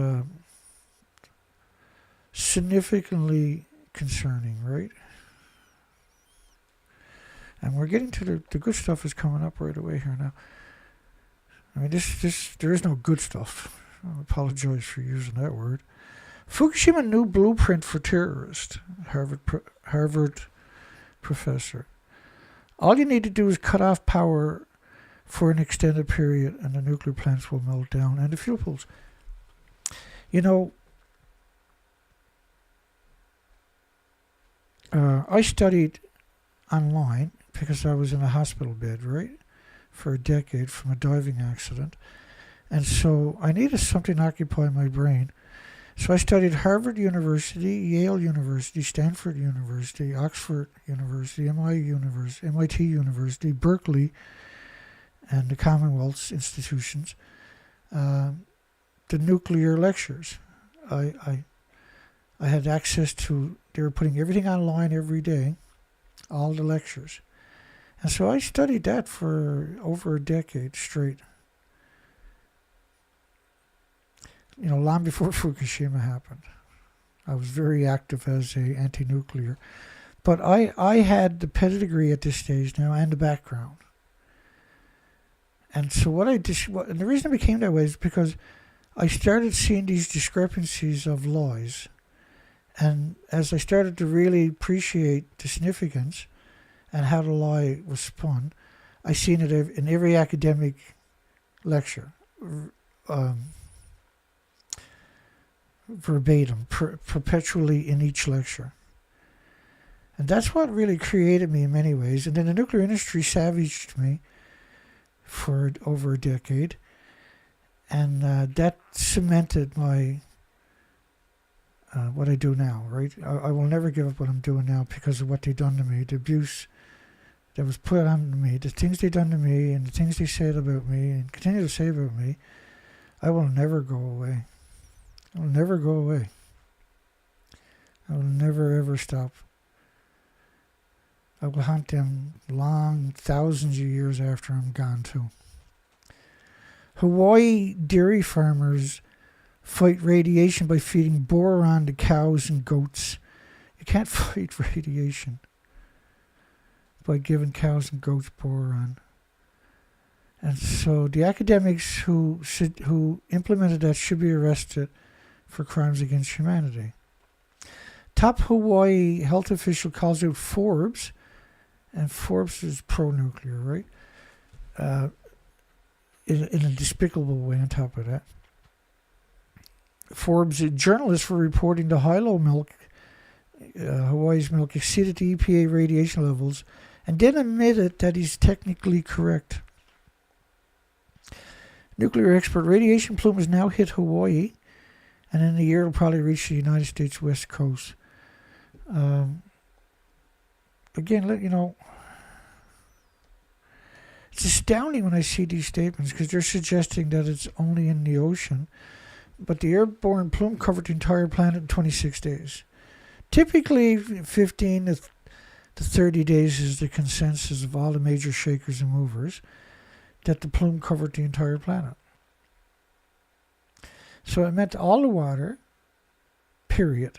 significantly concerning, right? And we're getting to the good stuff is coming up right away here now. I mean, there is no good stuff. I apologize for using that word. Fukushima new blueprint for terrorists. Harvard professor. All you need to do is cut off power for an extended period and the nuclear plants will melt down and the fuel pools. You know, I studied online because I was in a hospital bed, right, for a decade from a diving accident. And so I needed something to occupy my brain. So I studied Harvard University, Yale University, Stanford University, Oxford University, MIT University, Berkeley, and the Commonwealth's institutions. The nuclear lectures. I had access to, they were putting everything online every day, all the lectures. And so I studied that for over a decade straight. You know, long before Fukushima happened. I was very active as a anti-nuclear. But I had the pedigree at this stage now and the background. And so what I did, and the reason I became that way is because I started seeing these discrepancies of lies. And as I started to really appreciate the significance and how the lie was spun, I seen it in every academic lecture. Verbatim, perpetually in each lecture. And that's what really created me in many ways. And then the nuclear industry savaged me for over a decade. And that cemented my what I do now, right? I will never give up what I'm doing now because of what they've done to me, the abuse that was put on me, the things they've done to me, and the things they said about me and continue to say about me. I will never go away. I will never go away. I will never ever stop. I will haunt them long, thousands of years after I'm gone too. Hawaii dairy farmers fight radiation by feeding boron to cows and goats. You can't fight radiation by giving cows and goats boron. And so the academics who implemented that should be arrested for crimes against humanity. Top Hawaii health official calls out Forbes, and Forbes is pro-nuclear, right? In a despicable way on top of that. Forbes, journalists were reporting the Hilo milk, Hawaii's milk, exceeded the EPA radiation levels and then admitted that he's technically correct. Nuclear expert, radiation plume has now hit Hawaii, and in a year it'll probably reach the United States West Coast. Again, you know, it's astounding when I see these statements because they're suggesting that it's only in the ocean, but the airborne plume covered the entire planet in 26 days. Typically, 15 to 30 days is the consensus of all the major shakers and movers, that the plume covered the entire planet. So it meant all the water, period.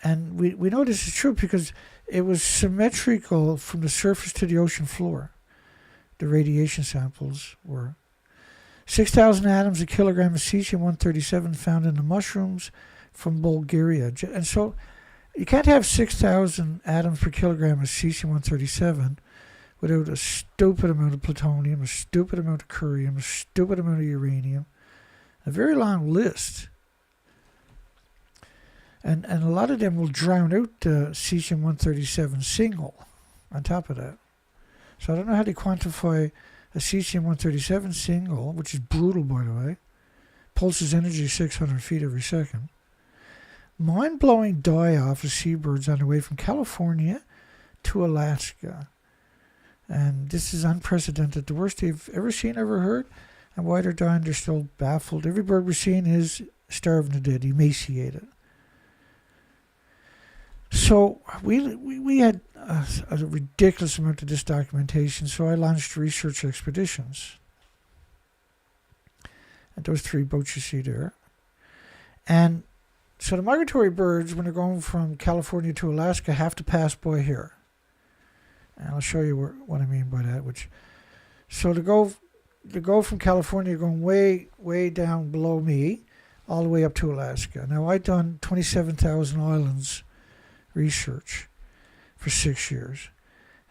And we know this is true because it was symmetrical from the surface to the ocean floor. The radiation samples were 6,000 atoms a kilogram of cesium-137 found in the mushrooms from Bulgaria. And so you can't have 6,000 atoms per kilogram of cesium-137 without a stupid amount of plutonium, a stupid amount of curium, a stupid amount of uranium. A very long list. And a lot of them will drown out the cesium-137 single on top of that. So I don't know how they quantify a cesium-137 single, which is brutal, by the way. Pulses energy 600 feet every second. Mind-blowing die-off of seabirds on the way from California to Alaska. And this is unprecedented. The worst they've ever seen, ever heard. And why they're dying, they're still baffled. Every bird we're seeing is starving to death, emaciated. So we had a ridiculous amount of this documentation, so I launched research expeditions. And those 3 boats you see there. And so the migratory birds, when they're going from California to Alaska, have to pass by here. And I'll show you what I mean by that. So to go from California, going way down below me, all the way up to Alaska. Now, I've done 27,000 islands research for 6 years.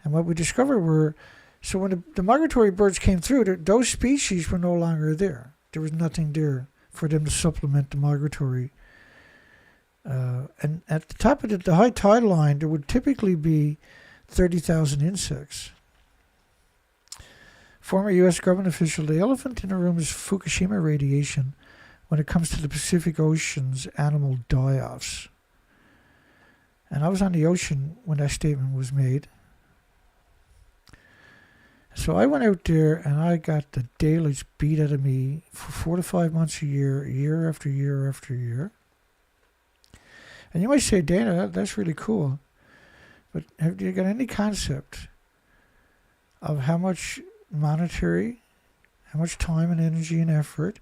And what we discovered were, so when the migratory birds came through, those species were no longer there. There was nothing there for them to supplement the migratory. And at the top of the high tide line, there would typically be 30,000 insects. Former U.S. government official, the elephant in the room is Fukushima radiation when it comes to the Pacific Ocean's animal die-offs. And I was on the ocean when that statement was made. So I went out there and I got the daylights beat out of me for 4 to 5 months a year after year after year. And you might say, Dana, that's really cool. But have you got any concept of how much monetary, how much time and energy and effort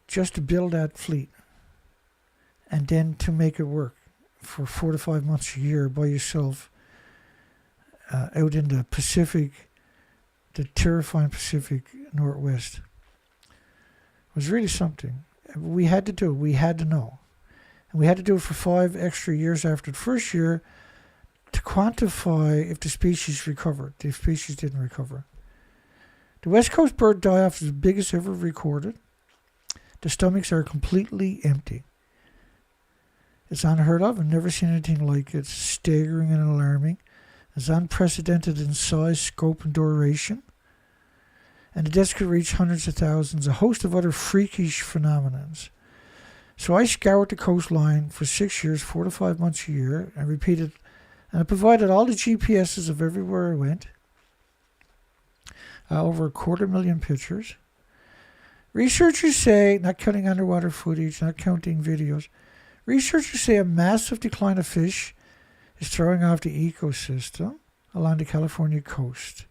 just to build that fleet and then to make it work for 4 to 5 months a year by yourself out in the Pacific, the terrifying Pacific Northwest? It was really something. We had to do it. We had to know. And we had to do it for 5 extra years after the first year to quantify if the species recovered. The species didn't recover. The West Coast bird die-off is the biggest ever recorded. The stomachs are completely empty. It's unheard of. I've never seen anything like it. It's staggering and alarming. It's unprecedented in size, scope, and duration. And the deaths could reach hundreds of thousands, a host of other freakish phenomenons. So I scoured the coastline for 6 years, 4 to 5 months a year, and repeated, and I provided all the GPSs of everywhere I went. Over 250,000 pictures. Researchers say, not counting underwater footage, not counting videos, researchers say a massive decline of fish is throwing off the ecosystem along the California coast.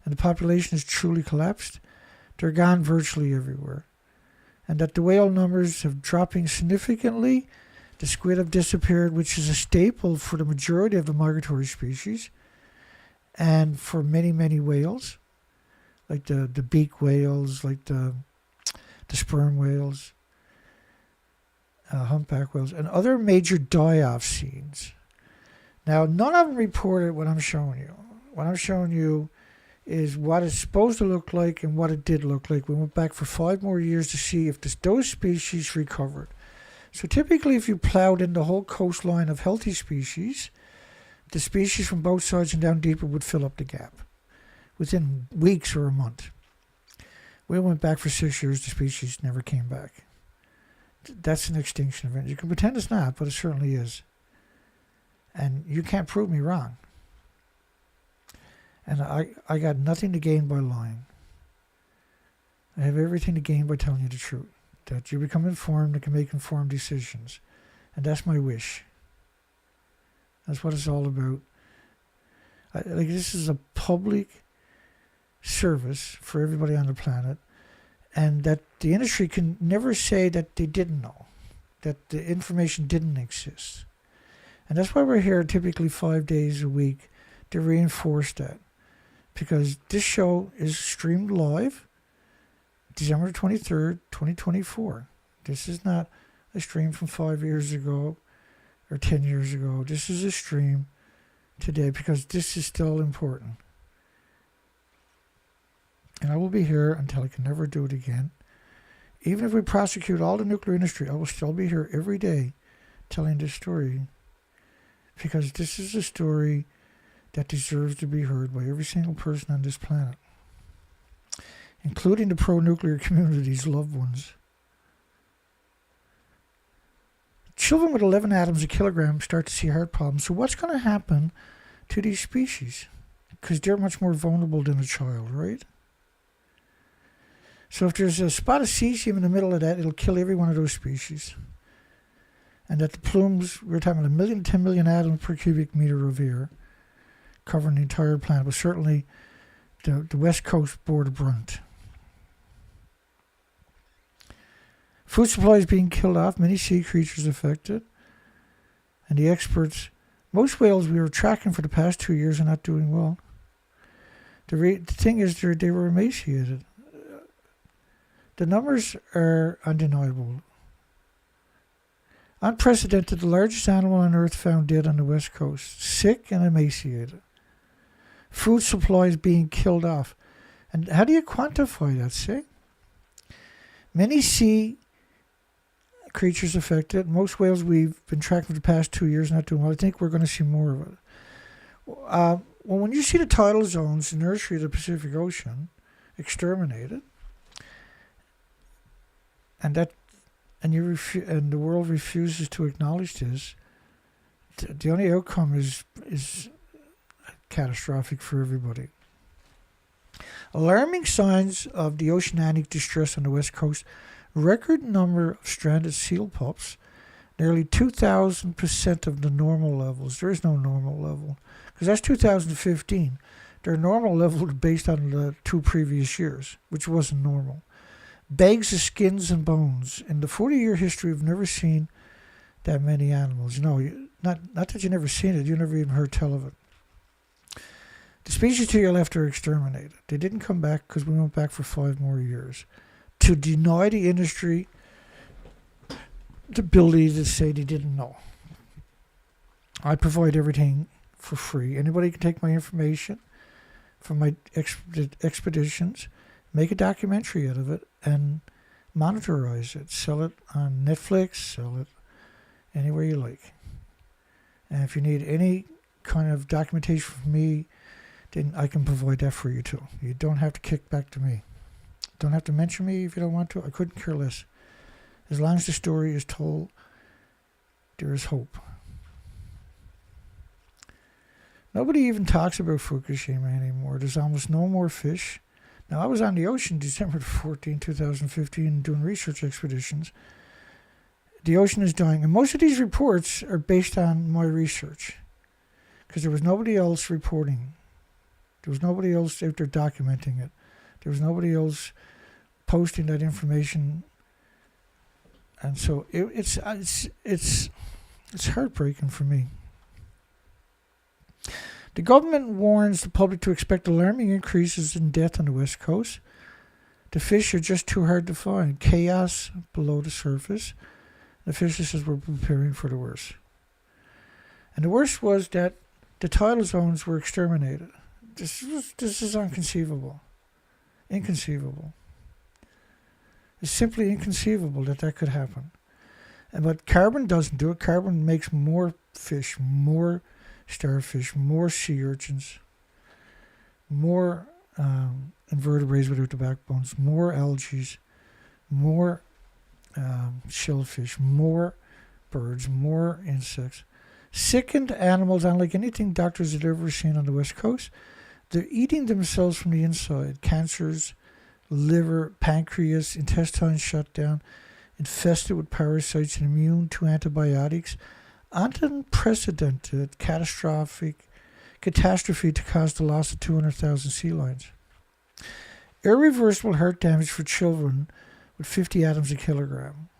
And the population has truly collapsed. They're gone virtually everywhere. And that the whale numbers have dropping significantly. The squid have disappeared, which is a staple for the majority of the migratory species. And for many, many whales, like the beak whales, like the sperm whales, humpback whales, and other major die-off scenes. Now, none of them reported what I'm showing you. What I'm showing you is what it's supposed to look like and what it did look like. We went back for 5 more years to see if those species recovered. So typically, if you plowed in the whole coastline of healthy species, the species from both sides and down deeper would fill up the gap within weeks or a month. We went back for 6 years, the species never came back. That's an extinction event. You can pretend it's not, but it certainly is. And you can't prove me wrong. And I got nothing to gain by lying. I have everything to gain by telling you the truth. That you become informed and can make informed decisions. And that's my wish. That's what it's all about. This is a public service for everybody on the planet, and that the industry can never say that they didn't know, that the information didn't exist. And that's why we're here typically 5 days a week to reinforce that, because this show is streamed live December 23rd, 2024. This is not a stream from 5 years ago or 10 years ago. This is a stream today because this is still important. And I will be here until I can never do it again. Even if we prosecute all the nuclear industry, I will still be here every day telling this story. Because this is a story that deserves to be heard by every single person on this planet. Including the pro-nuclear community's loved ones. Children with 11 atoms a kilogram start to see heart problems. So what's going to happen to these species? Because they're much more vulnerable than a child, right? So if there's a spot of cesium in the middle of that, it'll kill every one of those species. And that the plumes, we're talking about 1 million to 10 million atoms per cubic meter of air, covering the entire planet, but certainly the West Coast bore the brunt. Food supplies being killed off, many sea creatures affected. And the experts, most whales we were tracking for the past 2 years are not doing well. The thing is, they were emaciated. The numbers are undeniable. Unprecedented, the largest animal on Earth found dead on the West Coast, sick and emaciated. Food supplies being killed off. And how do you quantify that, say? Many sea creatures affected. Most whales we've been tracking for the past 2 years not doing well. I think we're going to see more of it. Well, when you see the tidal zones, the nursery of the Pacific Ocean, exterminated, and the world refuses to acknowledge this, the only outcome is catastrophic for everybody. Alarming signs of the oceanic distress on the West Coast. Record number of stranded seal pups. Nearly 2,000% of the normal levels. There is no normal level. Because that's 2015. Their normal level was based on the 2 previous years, which wasn't normal. Bags of skins and bones. In the 40-year history, we've never seen that many animals. Not that you've never seen it, you never even heard tell of it. The species to your left are exterminated. They didn't come back because we went back for 5 more years. To deny the industry the ability to say they didn't know. I provide everything for free. Anybody can take my information from my expeditions, make a documentary out of it, and monetize it. Sell it on Netflix, sell it anywhere you like. And if you need any kind of documentation from me, then I can provide that for you too. You don't have to kick back to me. Don't have to mention me if you don't want to. I couldn't care less. As long as the story is told, there is hope. Nobody even talks about Fukushima anymore. There's almost no more fish. Now, I was on the ocean December 14, 2015, doing research expeditions. The ocean is dying. And most of these reports are based on my research. Because there was nobody else reporting. There was nobody else out there documenting it. There was nobody else posting that information. And so it's heartbreaking for me. The government warns the public to expect alarming increases in death on the West Coast. The fish are just too hard to find. Chaos below the surface. The official says we're preparing for the worst. And the worst was that the tidal zones were exterminated. This is inconceivable. Inconceivable. It's simply inconceivable that could happen. But carbon doesn't do it. Carbon makes more fish, more starfish, more sea urchins, more invertebrates without the backbones, more algae, more shellfish, more birds, more insects. Sickened animals, unlike anything doctors had ever seen on the West Coast. They're eating themselves from the inside. Cancers, liver, pancreas, intestines shut down, infested with parasites and immune to antibiotics. Unprecedented catastrophe to cause the loss of 200,000 sea lions. Irreversible heart damage for children with 50 atoms a kilogram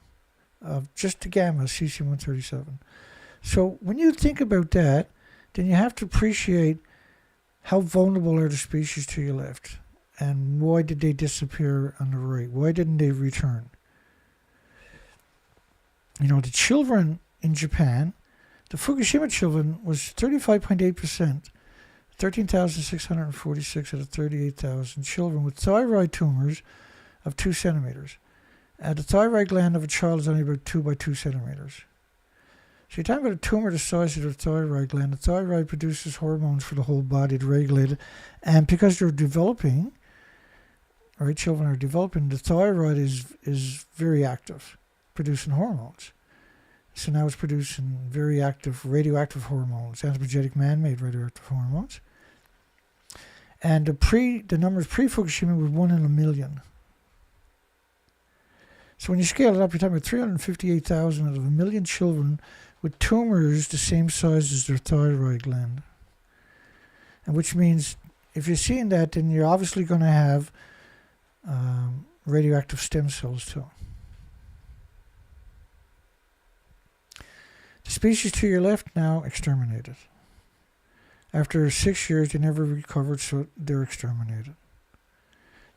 of just the gamma, cesium-137. So when you think about that, then you have to appreciate how vulnerable are the species to your left, and why did they disappear on the right? Why didn't they return? The children in Japan, the Fukushima children was 35.8%, 13,646 out of 38,000 children with thyroid tumors of 2 centimeters. The thyroid gland of a child is only about 2 by 2 centimeters. So you're talking about a tumor the size of the thyroid gland. The thyroid produces hormones for the whole body to regulate it. And because they're developing, children are developing, the thyroid is very active, producing hormones. So now it's producing very active radioactive hormones, anthropogenic man-made radioactive hormones. And the numbers pre-Fukushima were 1 in a million. So when you scale it up, you're talking about 358,000 out of a million children with tumors the same size as their thyroid gland. And which means if you're seeing that, then you're obviously going to have radioactive stem cells too. Species to your left now exterminated. After 6 years, they never recovered, so they're exterminated.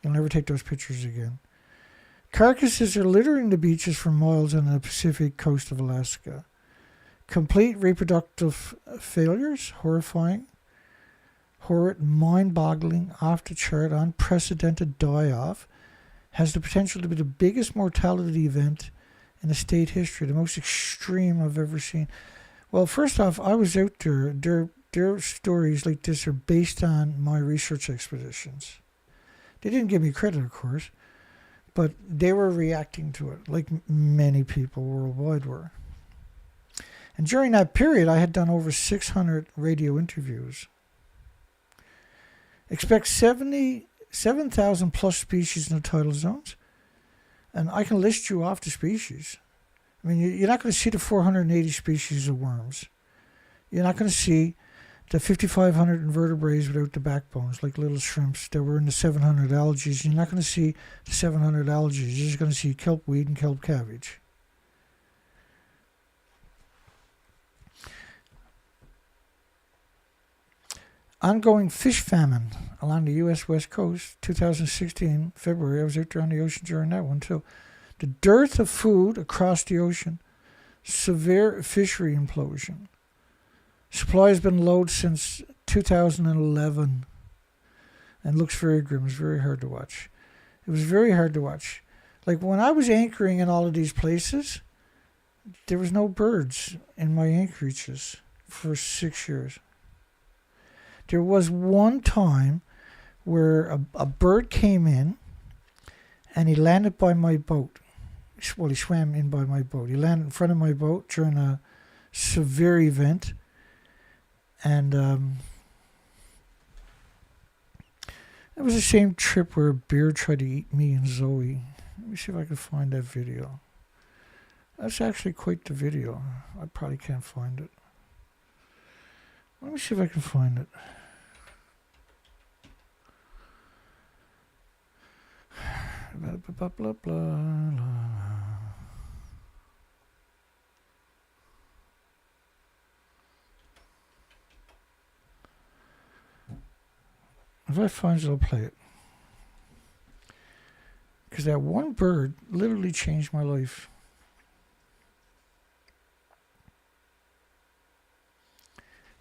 You'll never take those pictures again. Carcasses are littering the beaches for miles on the Pacific coast of Alaska. Complete reproductive failures, horrifying, horrid, mind-boggling, off-the-chart, unprecedented die-off, has the potential to be the biggest mortality event in the state history, the most extreme I've ever seen. Well, first off, I was out there. Their stories like this are based on my research expeditions. They didn't give me credit, of course, but they were reacting to it, like many people worldwide were. And during that period, I had done over 600 radio interviews. Expect 7,000 plus species in the tidal zones. And I can list you off the species. I mean, you're not going to see the 480 species of worms. You're not going to see the 5,500 invertebrates without the backbones, like little shrimps that were in the 700 algae. You're not going to see the 700 algae. You're just going to see kelp weed and kelp cabbage. Ongoing fish famine along the U.S. West Coast, 2016, February. I was out there on the ocean during that one, too. The dearth of food across the ocean. Severe fishery implosion. Supply has been low since 2011. And looks very grim. It's very hard to watch. It was very hard to watch. Like, when I was anchoring in all of these places, there was no birds in my anchorages for 6 years. There was one time where a bird came in and he landed by my boat. Well, he swam in by my boat. He landed in front of my boat during a severe event. And it was the same trip where a bear tried to eat me and Zoe. Let me see if I can find that video. That's actually quite the video. I probably can't find it. Let me see if I can find it. Blah, blah, blah, blah, blah. If I find it, I'll play it. Because that one bird literally changed my life.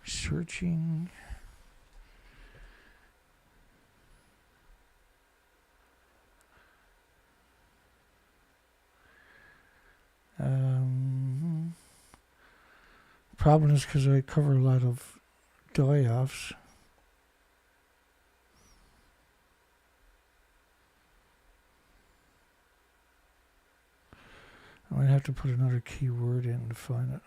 Searching. Problem is because I cover a lot of die-offs. I might have to put another keyword in to find it.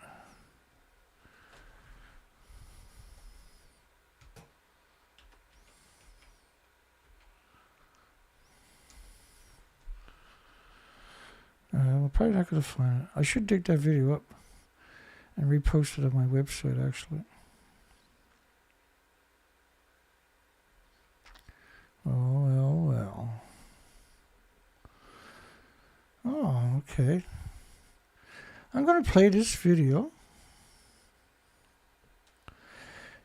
I'm probably not going to find it. I should dig that video up and repost it on my website, actually. Oh, well. Oh, okay. I'm going to play this video.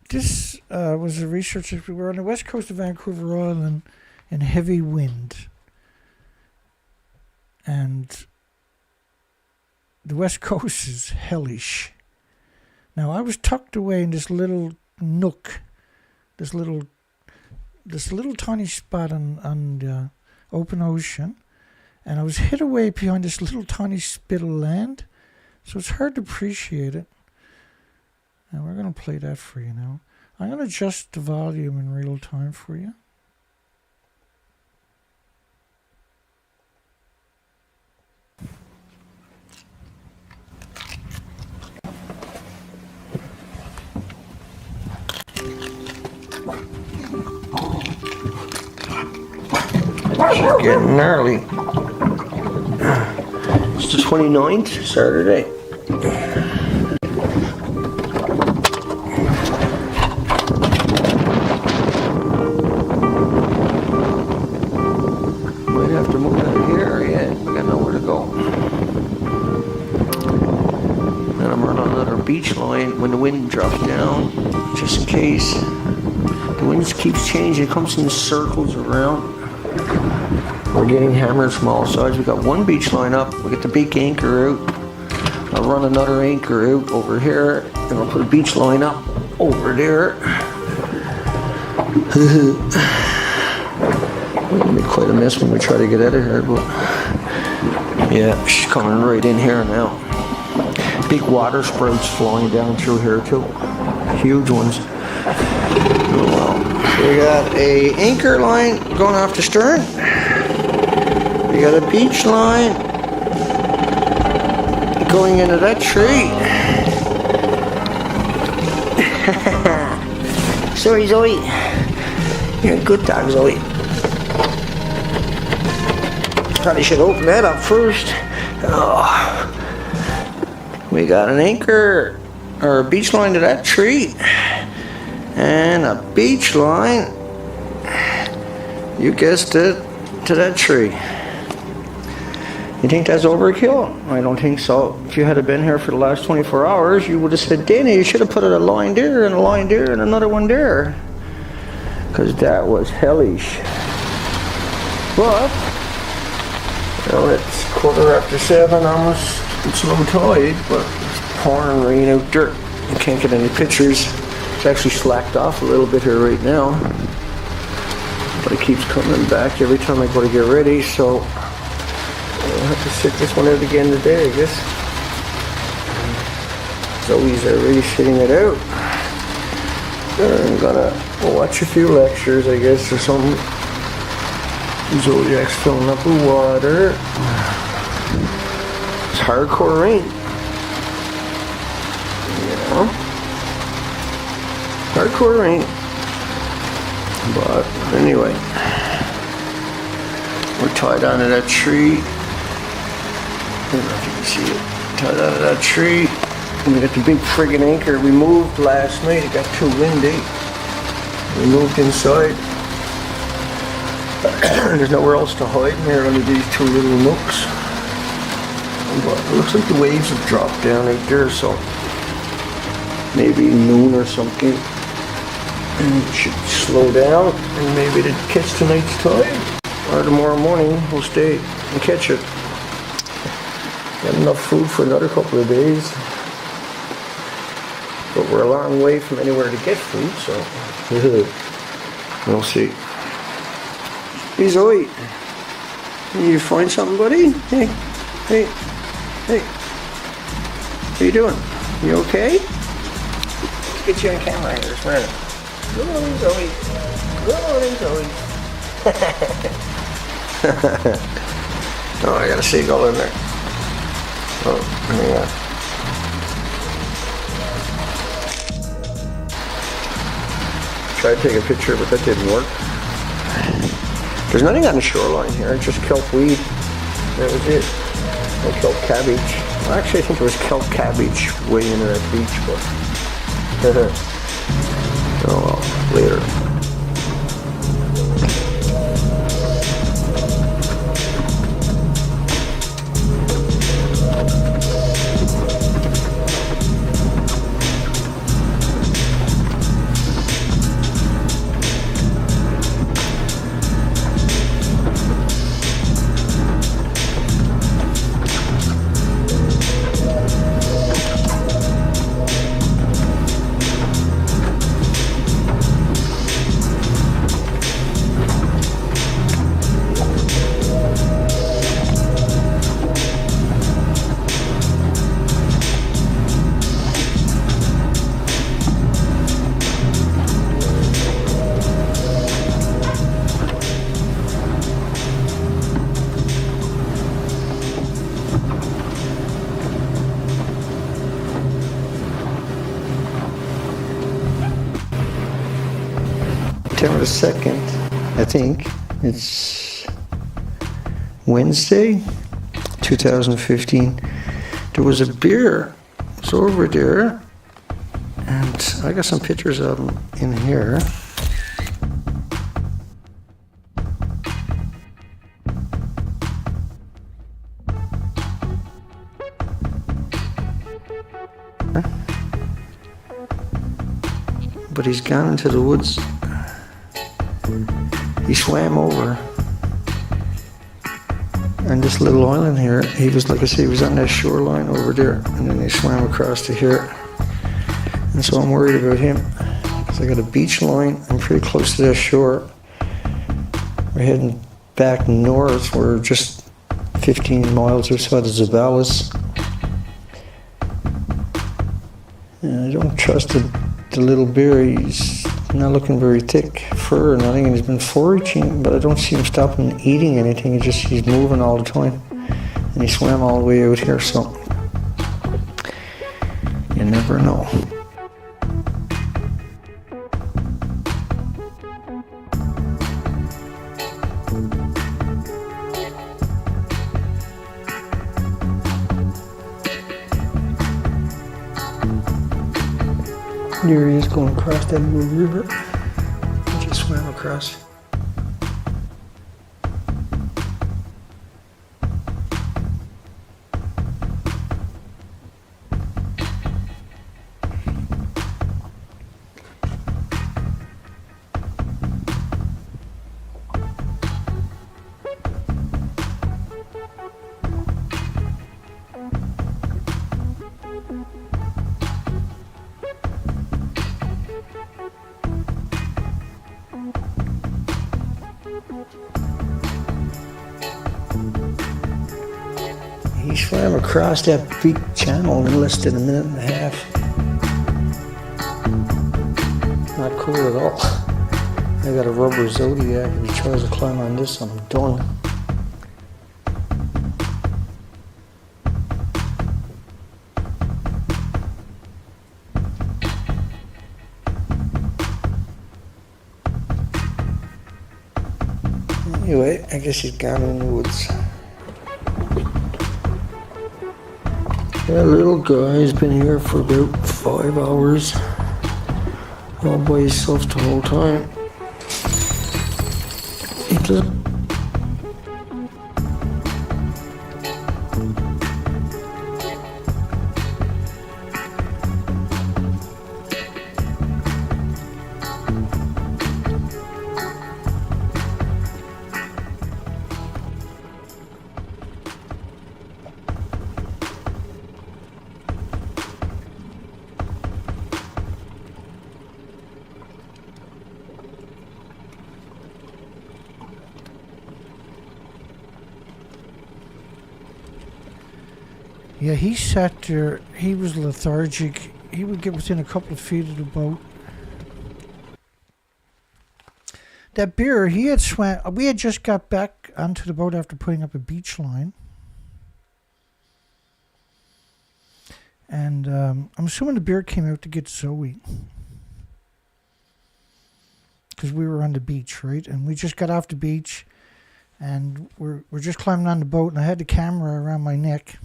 This was a research. We were on the west coast of Vancouver Island in heavy wind. And the west coast is hellish. Now, I was tucked away in this little nook, this little tiny spot on the open ocean, and I was hid away behind this little tiny spit of land, so it's hard to appreciate it. And we're going to play that for you now. I'm going to adjust the volume in real time for you. It's getting gnarly. It's the 29th, Saturday. Might have to move out of here, yeah. We got nowhere to go. And I'm running another beach line when the wind drops down, just in case. The wind keeps changing, it comes in circles around. We're getting hammered from all sides. We got one beach line up, we get the big anchor out. I'll run another anchor out over here, and I'll put a beach line up over there. It'll be quite a mess when we try to get out of here, but yeah, she's coming right in here now. Big water sprouts flying down through here too. Huge ones. Oh well. So we got a anchor line going off the stern. We got a beach line going into that tree. Sorry, Zoe. You're a good dog, Zoe. Probably should open that up first. Oh. We got an anchor or a beach line to that tree. And a beach line, you guessed it, to that tree. You think that's overkill? I don't think so. If you had been here for the last 24 hours, you would have said, Danny, you should have put a line there and a line there and another one there. Because that was hellish. But, well, it's 7:15 almost. It's low tide, but it's pouring rain out there. You can't get any pictures. It's actually slacked off a little bit here right now. But it keeps coming back every time I go to get ready, so I'll have to sit this one out again today, I guess. Zoe's already sitting it out. I'm gonna watch a few lectures, I guess, or something. Zodiac's filling up with water. It's hardcore rain. You know? Hardcore rain. But anyway, we're tied onto that tree. I don't know if you can see it. Tied onto that tree. And we got the big friggin' anchor we moved last night. It got too windy. We moved inside. There's nowhere else to hide in here under these two little nooks. But it looks like the waves have dropped down right there, so maybe noon or something. And it should slow down, and maybe to catch tonight's tide. Or tomorrow morning we'll stay and catch it. Got enough food for another couple of days. But we're a long way from anywhere to get food, so we'll see. Hey Zoe, you find something, buddy? Hey, hey, hey. How you doing? You okay? Let's get you on camera here, just a minute. Good morning, Zoe. Good morning, Zoe. Oh, I got a seagull in there. Oh, hang on. Tried to take a picture, but that didn't work. There's nothing on the shoreline here, just kelp weed. That was it. No kelp cabbage. Well, actually, I think there was kelp cabbage way into that beach, but oh well, later. September 2nd, I think. It's Wednesday, 2015. There was a beer. It's over there. And I got some pictures of them in here. but he's gone into the woods. He swam over. And this little island here, he was, like I say, he was on that shoreline over there, and then he swam across to here. And so I'm worried about him, because I got a beach line. I'm pretty close to that shore. We're heading back north. We're just 15 miles outside of Zabalas. And I don't trust the little bear. He's not looking very thick fur or nothing, and he's been foraging, but I don't see him stopping eating anything. He's moving all the time, and he swam all the way out here, so you never know. There he is going across that little river. He just swam across. He swam across that big channel in less than a minute and a half. Not cool at all. I got a rubber Zodiac. If he tries to climb on this, I'm done. Anyway, I guess he's gone in the woods. That little guy's been here for about 5 hours, all by himself the whole time. He just Yeah, he sat there. He was lethargic. He would get within a couple of feet of the boat. That bear, he had swam. We had just got back onto the boat after putting up a beach line. And I'm assuming the bear came out to get Zoe. Because we were on the beach, right? And we just got off the beach. And we're just climbing on the boat. And I had the camera around my neck.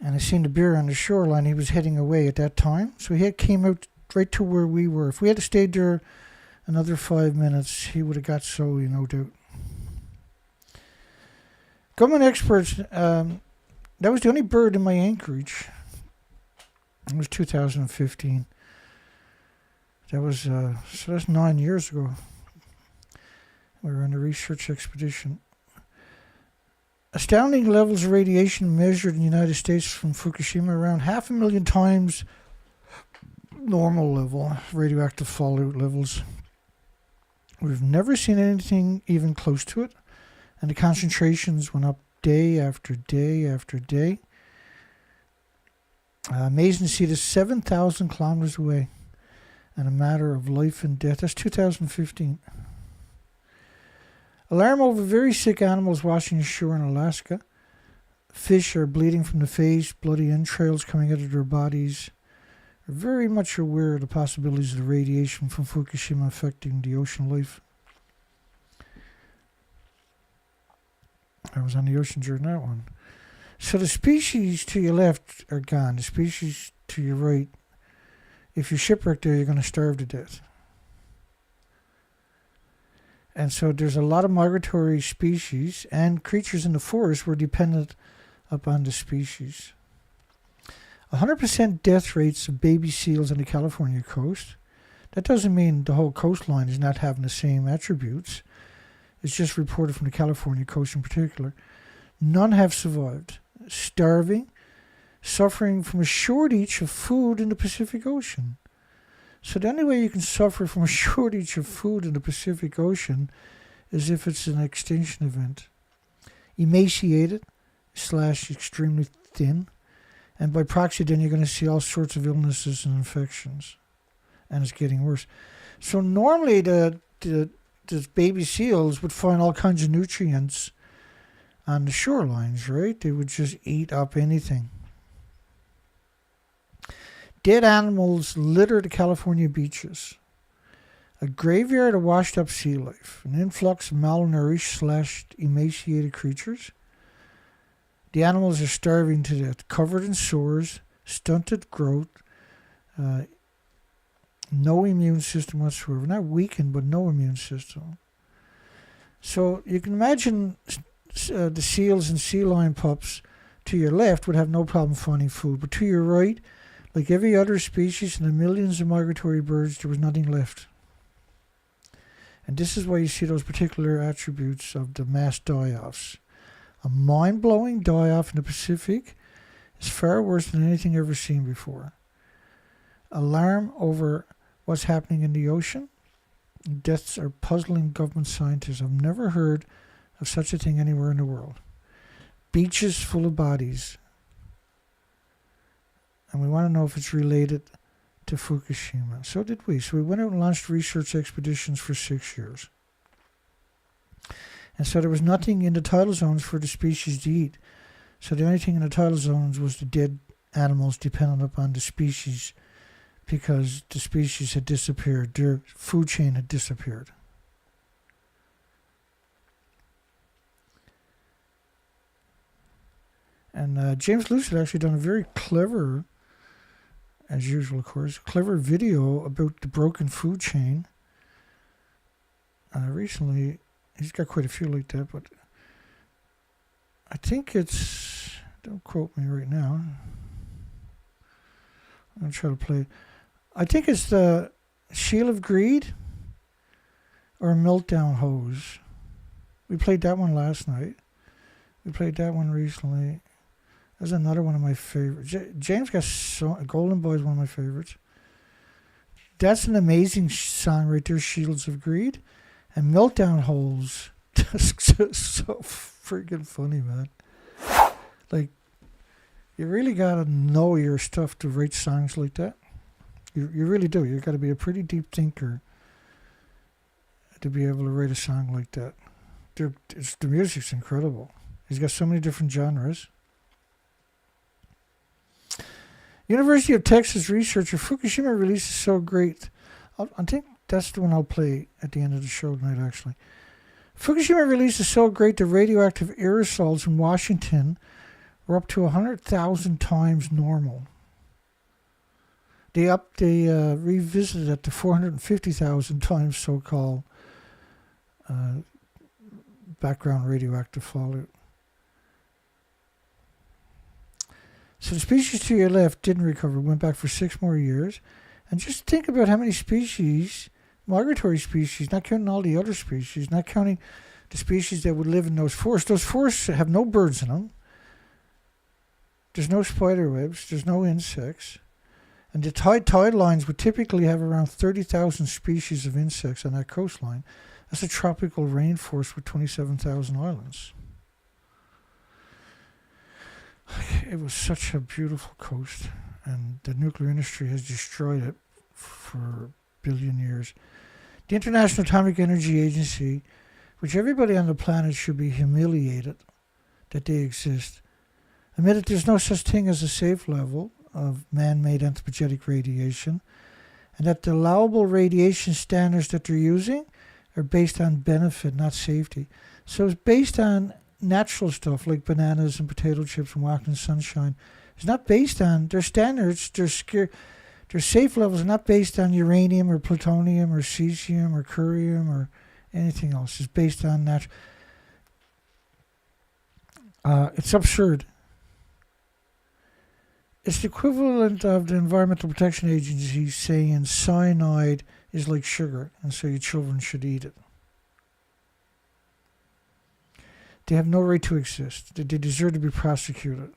And I seen the bear on the shoreline. He was heading away at that time. So he had came out right to where we were. If we had stayed there another 5 minutes, he would have got Zoe, no doubt. Government experts, that was the only bird in my anchorage. It was 2015. That was, so that's 9 years ago. We were on a research expedition. Astounding levels of radiation measured in the United States from Fukushima, around 500,000 times normal level, radioactive fallout levels. We've never seen anything even close to it, and the concentrations went up day after day after day. Amazing to see this 7,000 kilometers away, and a matter of life and death. That's 2015. Alarm over very sick animals washing ashore in Alaska. Fish are bleeding from the face, bloody entrails coming out of their bodies. Are very much aware of the possibilities of the radiation from Fukushima affecting the ocean life. I was on the ocean during that one. So the species to your left are gone. The species to your right, if you're shipwrecked there, you're going to starve to death. And so there's a lot of migratory species, and creatures in the forest were dependent upon the species. 100% death rates of baby seals on the California coast. That doesn't mean the whole coastline is not having the same attributes. It's just reported from the California coast in particular. None have survived. Starving, suffering from a shortage of food in the Pacific Ocean. So the only way you can suffer from a shortage of food in the Pacific Ocean is if it's an extinction event. Emaciated / extremely thin. And by proxy, then you're going to see all sorts of illnesses and infections. And it's getting worse. So normally the baby seals would find all kinds of nutrients on the shorelines, right? They would just eat up anything. Dead animals litter the California beaches. A graveyard of washed up sea life. An influx of malnourished / emaciated creatures. The animals are starving to death, covered in sores, stunted growth, no immune system whatsoever. Not weakened, but no immune system. So you can imagine the seals and sea lion pups to your left would have no problem finding food. But to your right, like every other species and the millions of migratory birds, there was nothing left. And this is why you see those particular attributes of the mass die-offs. A mind-blowing die-off in the Pacific is far worse than anything ever seen before. Alarm over what's happening in the ocean. Deaths are puzzling government scientists. I've never heard of such a thing anywhere in the world. Beaches full of bodies. And we want to know if it's related to Fukushima. So did we. So we went out and launched research expeditions for 6 years. And so there was nothing in the tidal zones for the species to eat. So the only thing in the tidal zones was the dead animals dependent upon the species, because the species had disappeared. Their food chain had disappeared. And James Luce had actually done a very clever, as usual of course, clever video about the broken food chain. Recently, he's got quite a few like that, but I think it's, don't quote me right now. I'm going to try to play. I think it's the Shield of Greed or Meltdown Hose. We played that one last night. We played that one recently. That's another one of my favorites. James got Golden Boy is one of my favorites. That's an amazing song right there, Shields of Greed. And Meltdown Holes. That's just so freaking funny, man. Like, you really got to know your stuff to write songs like that. You really do. You got to be a pretty deep thinker to be able to write a song like that. The music's incredible. He's got so many different genres. University of Texas researcher, Fukushima release is so great. I think that's the one I'll play at the end of the show tonight, actually. Fukushima release is so great that radioactive aerosols in Washington were up to 100,000 times normal. They revisited it to 450,000 times so-called background radioactive fallout. So the species to your left didn't recover, went back for 6 more years. And just think about how many species, migratory species, not counting all the other species, not counting the species that would live in those forests. Those forests have no birds in them. There's no spider webs. There's no insects. And the tide lines would typically have around 30,000 species of insects on that coastline. That's a tropical rainforest with 27,000 islands. It was such a beautiful coast, and the nuclear industry has destroyed it for a billion years. The International Atomic Energy Agency, which everybody on the planet should be humiliated that they exist, admitted there's no such thing as a safe level of man-made anthropogenic radiation, and that the allowable radiation standards that they're using are based on benefit, not safety. So it's based on natural stuff like bananas and potato chips and walking in sunshine. It's not based on their standards. Their safe levels are not based on uranium or plutonium or cesium or curium or anything else. It's based on natural. It's absurd. It's the equivalent of the Environmental Protection Agency saying cyanide is like sugar, and so your children should eat it. They have no right to exist. They deserve to be prosecuted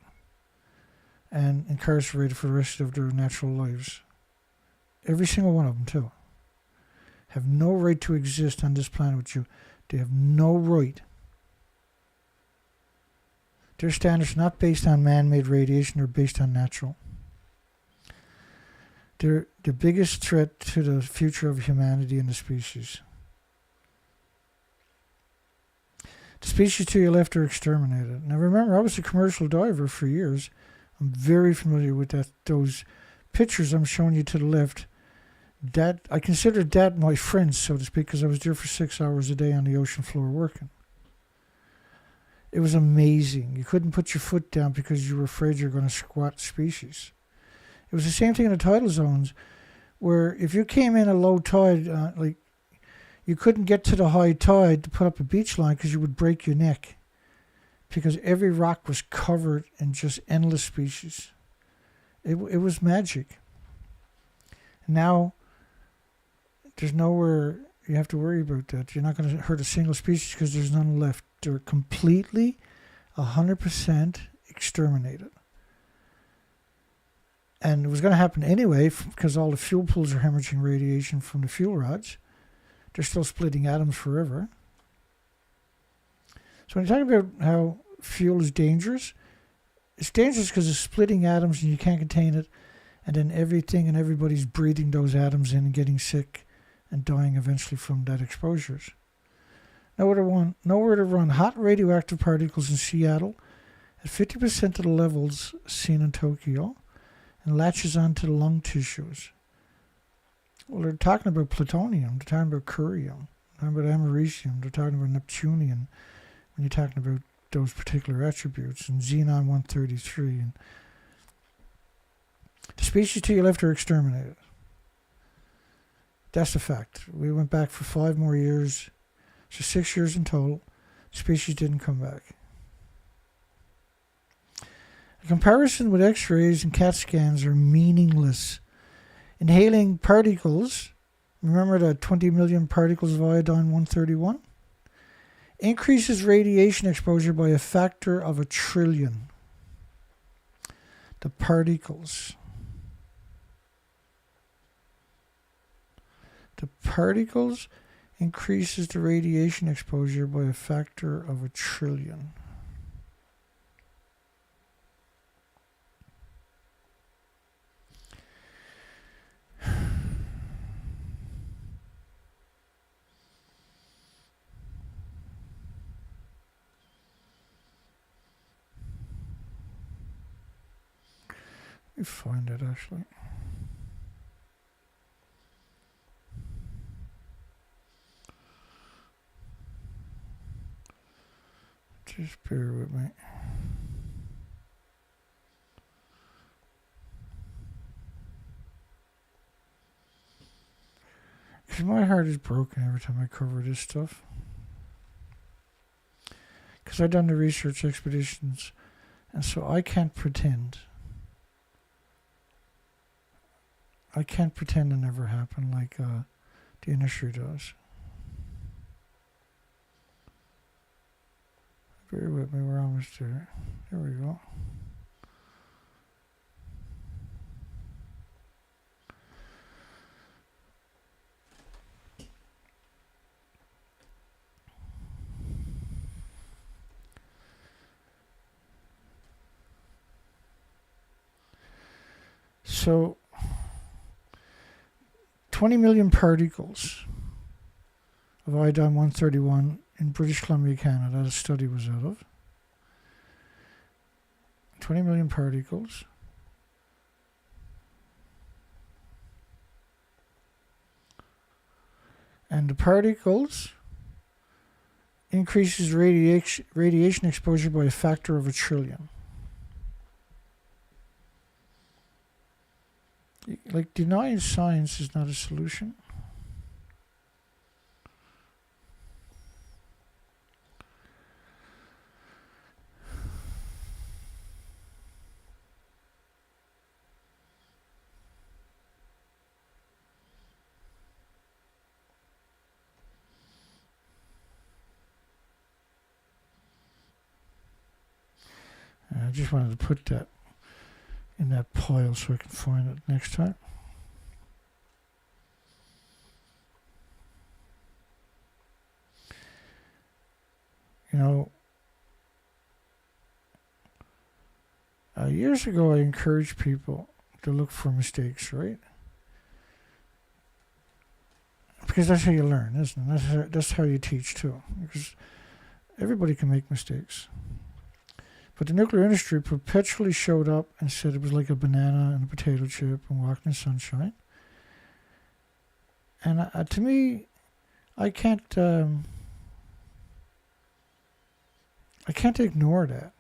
and incarcerated for the rest of their natural lives. Every single one of them, too. Have no right to exist on this planet with you. They have no right. Their standards are not based on man-made radiation, they're based on natural. They're the biggest threat to the future of humanity and the species. The species to your left are exterminated. Now remember, I was a commercial diver for years. I'm very familiar with that. Those pictures I'm showing you to the left, that I considered that my friends, so to speak, because I was there for 6 hours a day on the ocean floor working. It was amazing. You couldn't put your foot down because you were afraid you were going to squat species. It was the same thing in the tidal zones, where if you came in a low tide, you couldn't get to the high tide to put up a beach line because you would break your neck, because every rock was covered in just endless species. It was magic. Now, there's nowhere you have to worry about that. You're not going to hurt a single species because there's none left. They're completely, 100% exterminated. And it was going to happen anyway because all the fuel pools are hemorrhaging radiation from the fuel rods. They're still splitting atoms forever. So when you talk about how fuel is dangerous, it's dangerous because it's splitting atoms and you can't contain it. And then everything and everybody's breathing those atoms in and getting sick and dying eventually from that exposures. Nowhere to run hot radioactive particles in Seattle at 50% of the levels seen in Tokyo, and latches onto the lung tissues. Well, they're talking about plutonium, they're talking about curium, they're talking about americium, they're talking about neptunium when you're talking about those particular attributes, and Xenon-133. And the species to your left are exterminated. That's a fact. We went back for 5 more years, so 6 years in total. The species didn't come back. A comparison with X-rays and CAT scans are meaningless. Inhaling particles, remember the 20 million particles of iodine-131? Increases radiation exposure by a factor of 1 trillion. The particles. The particles increases the radiation exposure by a factor of 1 trillion. Let me find it actually. Just bear with me. Because my heart is broken every time I cover this stuff. Because I've done the research expeditions, and so I can't pretend. I can't pretend it never happened like the industry does. Bear with me, we're almost there. There we go. So, 20 million particles of iodine-131 in British Columbia, Canada, the study was out of. 20 million particles. And the particles increases radiation exposure by a factor of 1 trillion. Like, denying science is not a solution. just wanted to put that in that pile so I can find it next time. You know, years ago I encouraged people to look for mistakes, right? Because that's how you learn, isn't it? That's how you teach too. Because everybody can make mistakes. But the nuclear industry perpetually showed up and said it was like a banana and a potato chip and walked in the sunshine. And to me, I can't ignore that,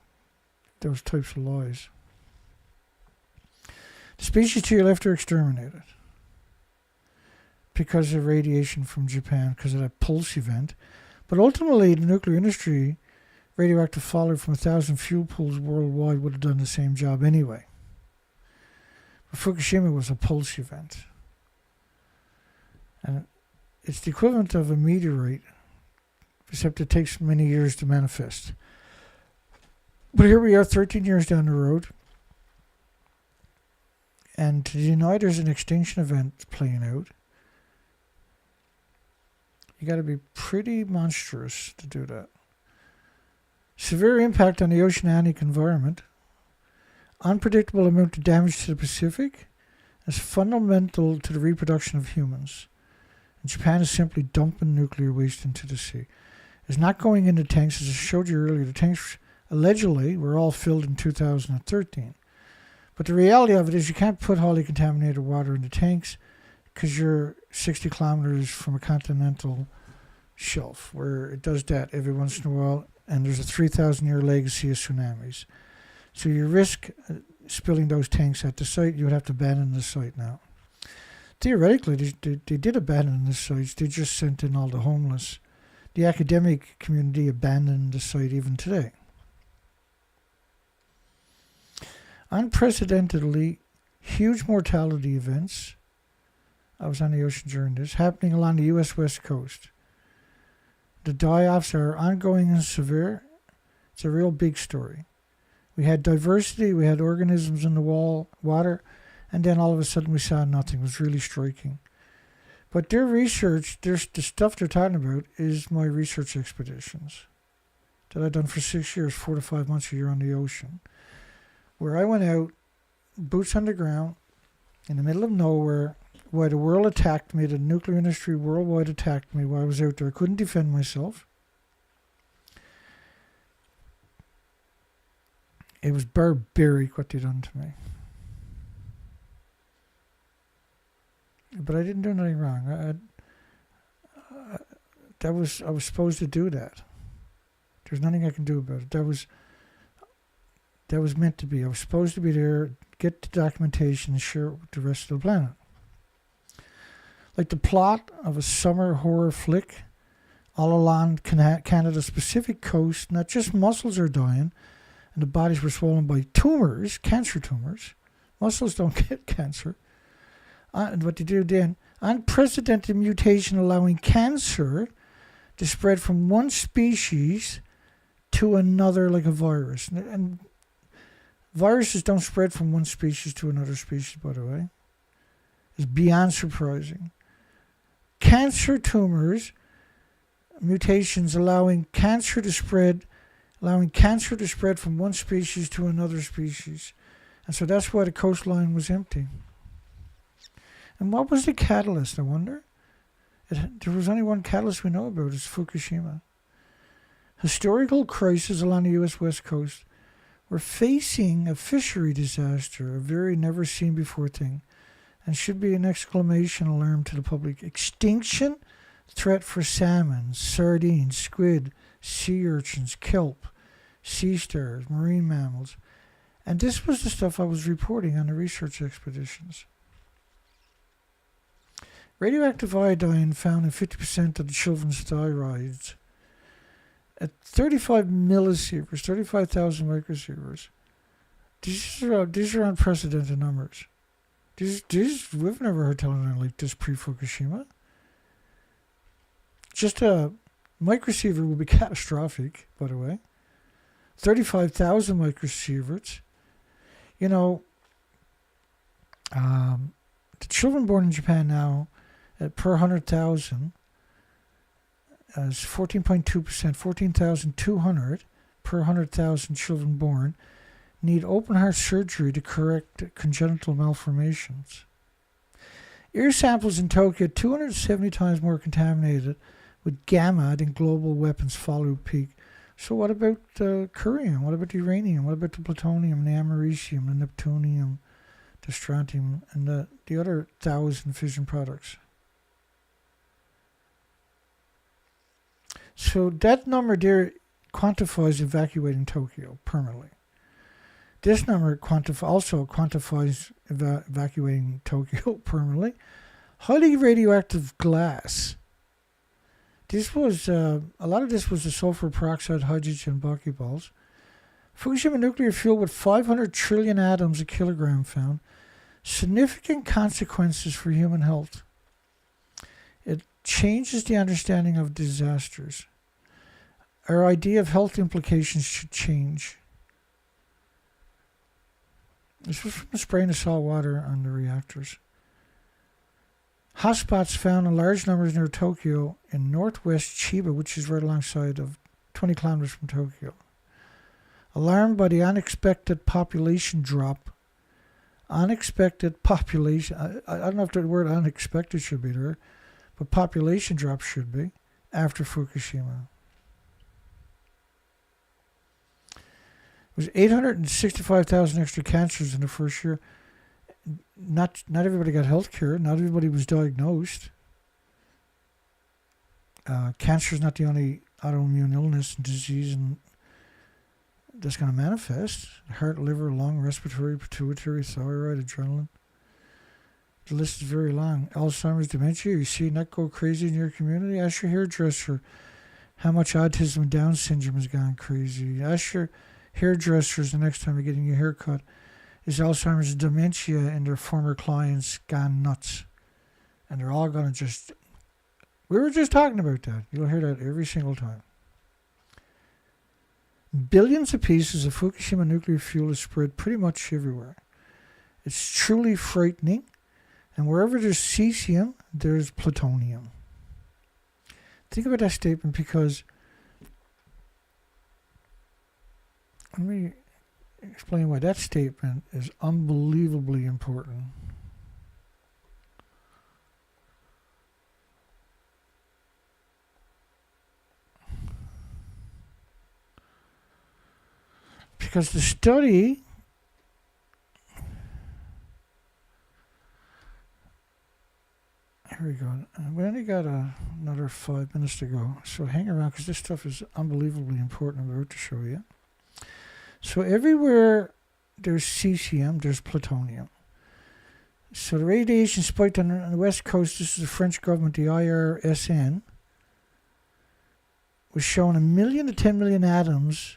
those types of lies. The species to your left are exterminated because of radiation from Japan, because of that pulse event. But ultimately, the nuclear industry, radioactive fallout from 1,000 fuel pools worldwide would have done the same job anyway. But Fukushima was a pulse event. And it's the equivalent of a meteorite, except it takes many years to manifest. But here we are 13 years down the road. And to deny there's an extinction event playing out, you got to be pretty monstrous to do that. Severe impact on the oceanic environment, unpredictable amount of damage to the Pacific, is fundamental to the reproduction of humans. And Japan is simply dumping nuclear waste into the sea. It's not going into tanks, as I showed you earlier. The tanks allegedly were all filled in 2013. But the reality of it is you can't put highly contaminated water into tanks because you're 60 kilometers from a continental shelf where it does that every once in a while, and there's a 3,000-year legacy of tsunamis. So you risk spilling those tanks at the site. You would have to abandon the site now. Theoretically, they did abandon the sites. They just sent in all the homeless. The academic community abandoned the site even today. Unprecedentedly huge mortality events, I was on the ocean during this, happening along the U.S. West Coast. The die-offs are ongoing and severe. It's a real big story. We had diversity, we had organisms in the water, and then all of a sudden we saw nothing. It was really striking. But their research, the stuff they're talking about, is my research expeditions that I've done for 6 years, 4 to 5 months a year on the ocean, where I went out, boots on the ground, in the middle of nowhere, while the world attacked me, the nuclear industry worldwide attacked me while I was out there. I couldn't defend myself. It was barbaric what they done to me. But I didn't do anything wrong. I was supposed to do that. There's nothing I can do about it. That was meant to be. I was supposed to be there, get the documentation, and share it with the rest of the planet. Like the plot of a summer horror flick, all along Canada's Pacific coast, not just mussels are dying, and the bodies were swollen by tumors, cancer tumors. Mussels don't get cancer. And what they do then, unprecedented mutation allowing cancer to spread from one species to another like a virus. And viruses don't spread from one species to another species, by the way. It's beyond surprising. Cancer tumors, mutations allowing cancer to spread from one species to another species. And so that's why the coastline was empty. And what was the catalyst, I wonder? There was only one catalyst we know about, it's Fukushima. Historical crisis along the U.S. West Coast. We're facing a fishery disaster, a very never-seen-before thing, and should be an exclamation alarm to the public. Extinction threat for salmon, sardines, squid, sea urchins, kelp, sea stars, marine mammals. And this was the stuff I was reporting on the research expeditions. Radioactive iodine found in 50% of the children's thyroids at 35 millisieverts, 35,000 microsieverts. These are unprecedented numbers. We've never heard anything like this pre-Fukushima. Just a microsievert would be catastrophic, by the way. 35,000 microsieverts. You know, the children born in Japan now, per 100,000, is 14.2%, 14,200 per 100,000 children born need open heart surgery to correct congenital malformations. Air samples in Tokyo 270 times more contaminated with gamma than global weapons follow peak. So what about Korean? What about the uranium? What about the plutonium, the americium, the neptunium, the strontium, and the other 1,000 fission products? So that number there quantifies evacuating Tokyo permanently. This number also quantifies evacuating Tokyo permanently. Highly radioactive glass. This was a lot of this was the sulfur peroxide, hydrogen buckyballs. Fukushima nuclear fuel with 500 trillion atoms a kilogram found. Significant consequences for human health. It changes the understanding of disasters. Our idea of health implications should change. This was from the spraying of salt water on the reactors. Hotspots found in large numbers near Tokyo in northwest Chiba, which is right alongside of 20 kilometers from Tokyo. Alarmed by the unexpected population drop. Unexpected population. I don't know if the word unexpected should be there, but population drop should be after Fukushima. It was 865,000 extra cancers in the first year. Not everybody got health care. Not everybody was diagnosed. Cancer is not the only autoimmune illness and disease that's going to manifest. Heart, liver, lung, respiratory, pituitary, thyroid, adrenaline. The list is very long. Alzheimer's, dementia. You see that go crazy in your community? Ask your hairdresser how much autism and Down syndrome has gone crazy. Ask your hairdressers the next time you're getting your hair cut. Is Alzheimer's and dementia and their former clients gone nuts? And they're all going to just... We were just talking about that. You'll hear that every single time. Billions of pieces of Fukushima nuclear fuel is spread pretty much everywhere. It's truly frightening. And wherever there's cesium, there's plutonium. Think about that statement because... Let me explain why that statement is unbelievably important. Because the study here we go. We only got another 5 minutes to go, so hang around because this stuff is unbelievably important. I'm about to show you. So everywhere there's cesium, there's plutonium. So the radiation spiked on the west coast. This is the French government, the IRSN, was showing 1 million to 10 million atoms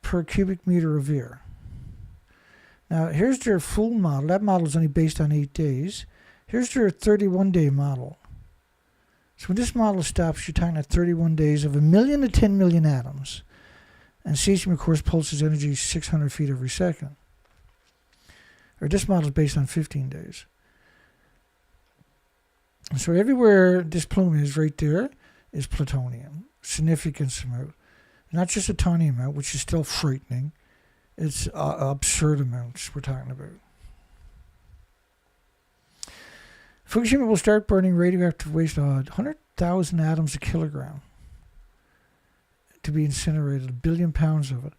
per cubic meter of air. Now here's their full model. That model is only based on 8 days. Here's their 31-day model. So when this model stops, you're talking at 31 days of 1 million to 10 million atoms. And cesium, of course, pulses energy 600 feet every second. Or this model is based on 15 days. And so everywhere this plume is right there is plutonium. Significant amount. Not just a tiny amount, which is still frightening. It's absurd amounts we're talking about. Fukushima will start burning radioactive waste at 100,000 atoms a kilogram to be incinerated, 1 billion pounds of it.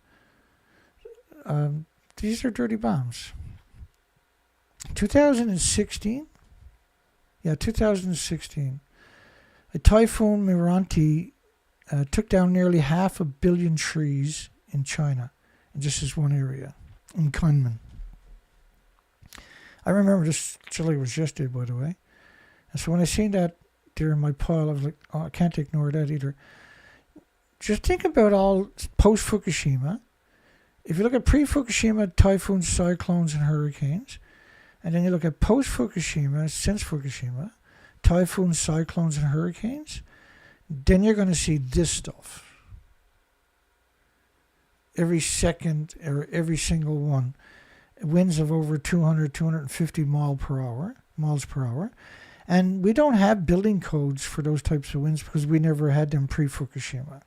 These are dirty bombs. 2016? Yeah, 2016. A typhoon Miranti took down nearly 500 million trees in China, in just this one area, in Kunming. I remember this chilly was yesterday, by the way. And so when I seen that there in my pile, I was like, oh, I can't ignore that either. Just think about all post-Fukushima. If you look at pre-Fukushima, typhoons, cyclones, and hurricanes, and then you look at post-Fukushima, since Fukushima, typhoons, cyclones, and hurricanes, then you're going to see this stuff. every second or every single one. Winds of over 200, 250 miles per hour. And we don't have building codes for those types of winds because we never had them pre-Fukushima.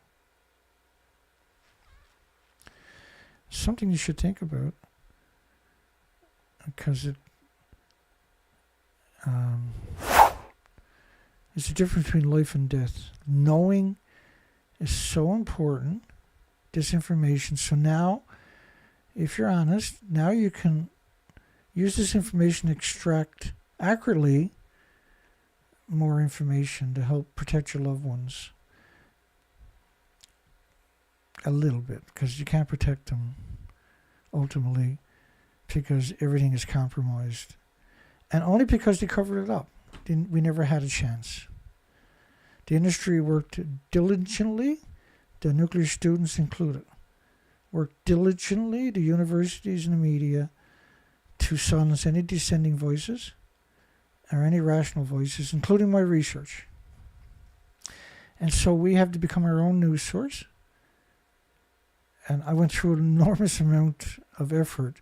Something you should think about, because it's the difference between life and death. Knowing is so important, this information. So now, if you're honest, now you can use this information to extract accurately more information to help protect your loved ones a little bit, because you can't protect them ultimately because everything is compromised, and only because they covered it up. We never had a chance. The industry worked diligently, the nuclear students included, worked diligently, the universities and the media, to silence any dissenting voices or any rational voices, including my research. And so we have to become our own news source. And I went through an enormous amount of effort.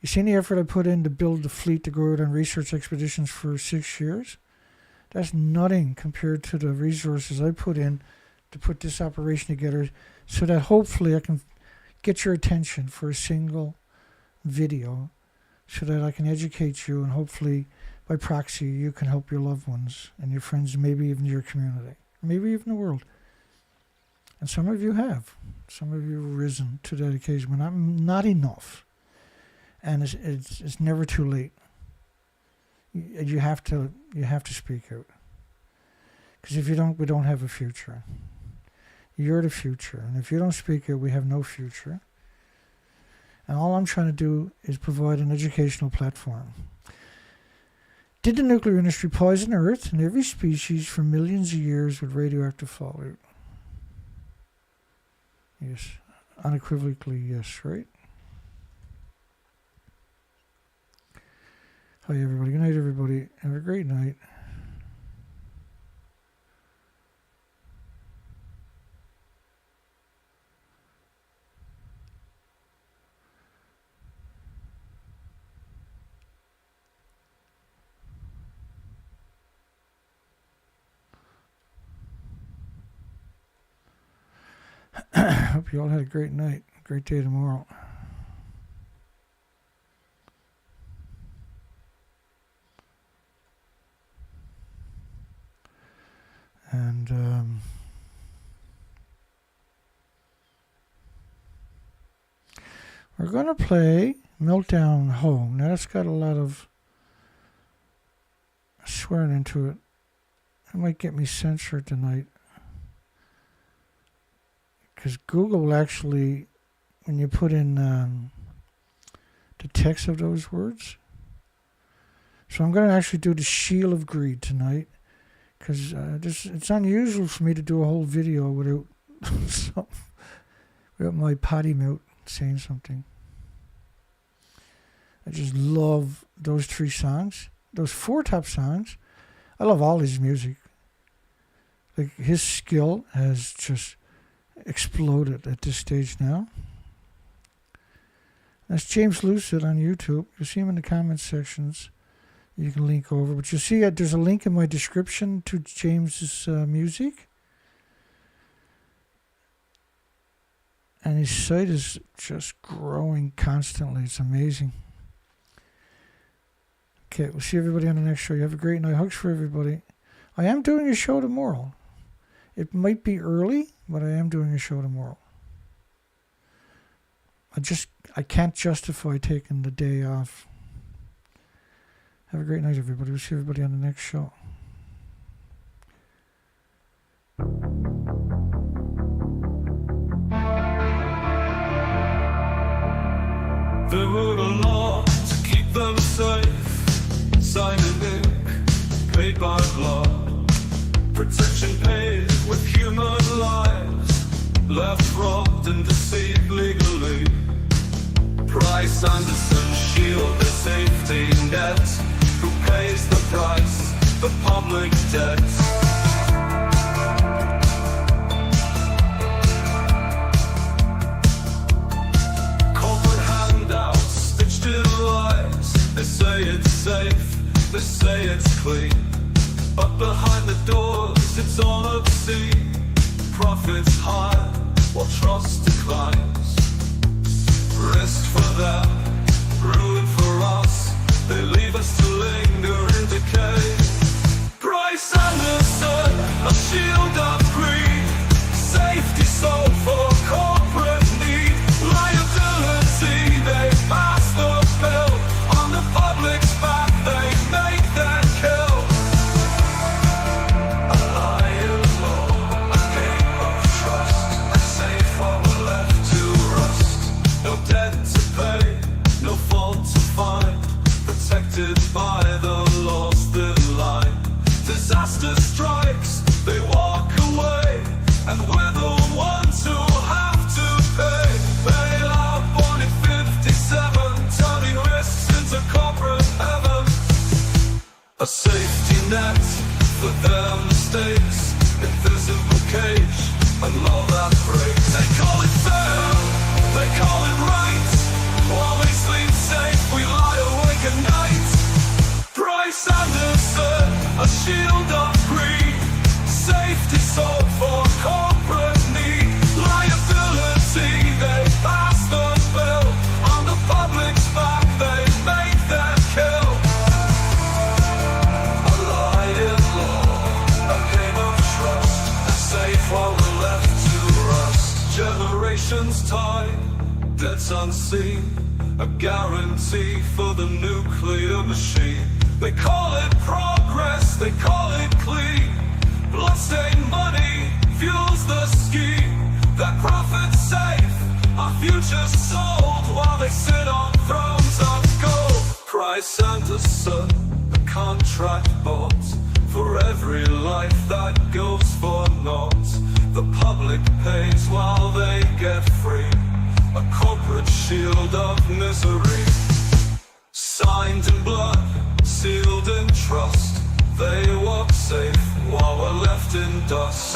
You see the effort I put in to build the fleet to go out on research expeditions for 6 years? That's nothing compared to the resources I put in to put this operation together, so that hopefully I can get your attention for a single video, so that I can educate you, and hopefully by proxy you can help your loved ones and your friends, maybe even your community, maybe even the world. And some of you have. Some of you have risen to that occasion, but not enough. And it's never too late. You have to speak out. Because if you don't, we don't have a future. You're the future. And if you don't speak out, we have no future. And all I'm trying to do is provide an educational platform. Did the nuclear industry poison Earth and every species for millions of years with radioactive fallout? Yes. Unequivocally, yes, right? Hi, everybody. Good night, everybody. Have a great night. Hope you all had a great night, great day tomorrow. And we're going to play Meltdown Home. Now that's got a lot of swearing into it. It might get me censored tonight. Because Google will actually, when you put in the text of those words. So I'm going to actually do the Shield of Greed tonight. Because it's unusual for me to do a whole video without my potty mouth saying something. I just love those 3 songs. Those 4 top songs. I love all his music. Like, his skill has just exploded at this stage now. That's James Lucid on YouTube. You'll see him in the comment sections. You can link over. But you'll see there's a link in my description to James's music. And his site is just growing constantly. It's amazing. Okay, we'll see everybody on the next show. You have a great night. Hugs for everybody. I am doing a show tomorrow. It might be early, but I am doing a show tomorrow. I can't justify taking the day off. Have a great night, everybody. We'll see everybody on the next show. There were a law to keep them safe. Signed in ink, paid by blood. Protection paid with human lives. Left robbed and deceived legally. Price Anderson, shield the safety net. Who pays the price for public debt? they say it's clean, but behind the doors it's all obscene. Profits high while trust declines. Risk for them, ruin for us. They leave us to linger in decay. Price Anderson, a shield of greed. Safety sold for corporate need. Liability, they pass the bill. On the public's back, they make their kill. A lying law, a game of trust. A safe while we're left to rust. No debt to pay, no fault to find. Protected by the laws that line. Disaster strikes, they walk away, and we're the ones who have to pay. Bailout born in 57, turning risks into corporate heaven. A safety net for their mistakes, invisible cage, and law that breaks. They call it fair, they call it right. While we sleep safe, we lie awake at night. Price Anderson, a shield of greed. Safety sold for corporate need. Liability, they pass the bill. On the public's back, they make their kill. A lying law, a game of trust. A safe while we're left to rust. Generations time, debts unseen. A guarantee for the nuclear machine. They call it progress, they call it clean. Bloodstained money fuels the scheme. That profit's safe, our future's sold. While they sit on thrones of gold. Price Anderson, a contract bought. For every life that goes for naught. The public pays while they get free. A corporate shield of misery. Signed in blood, sealed in trust. They walk safe while we're left in dust.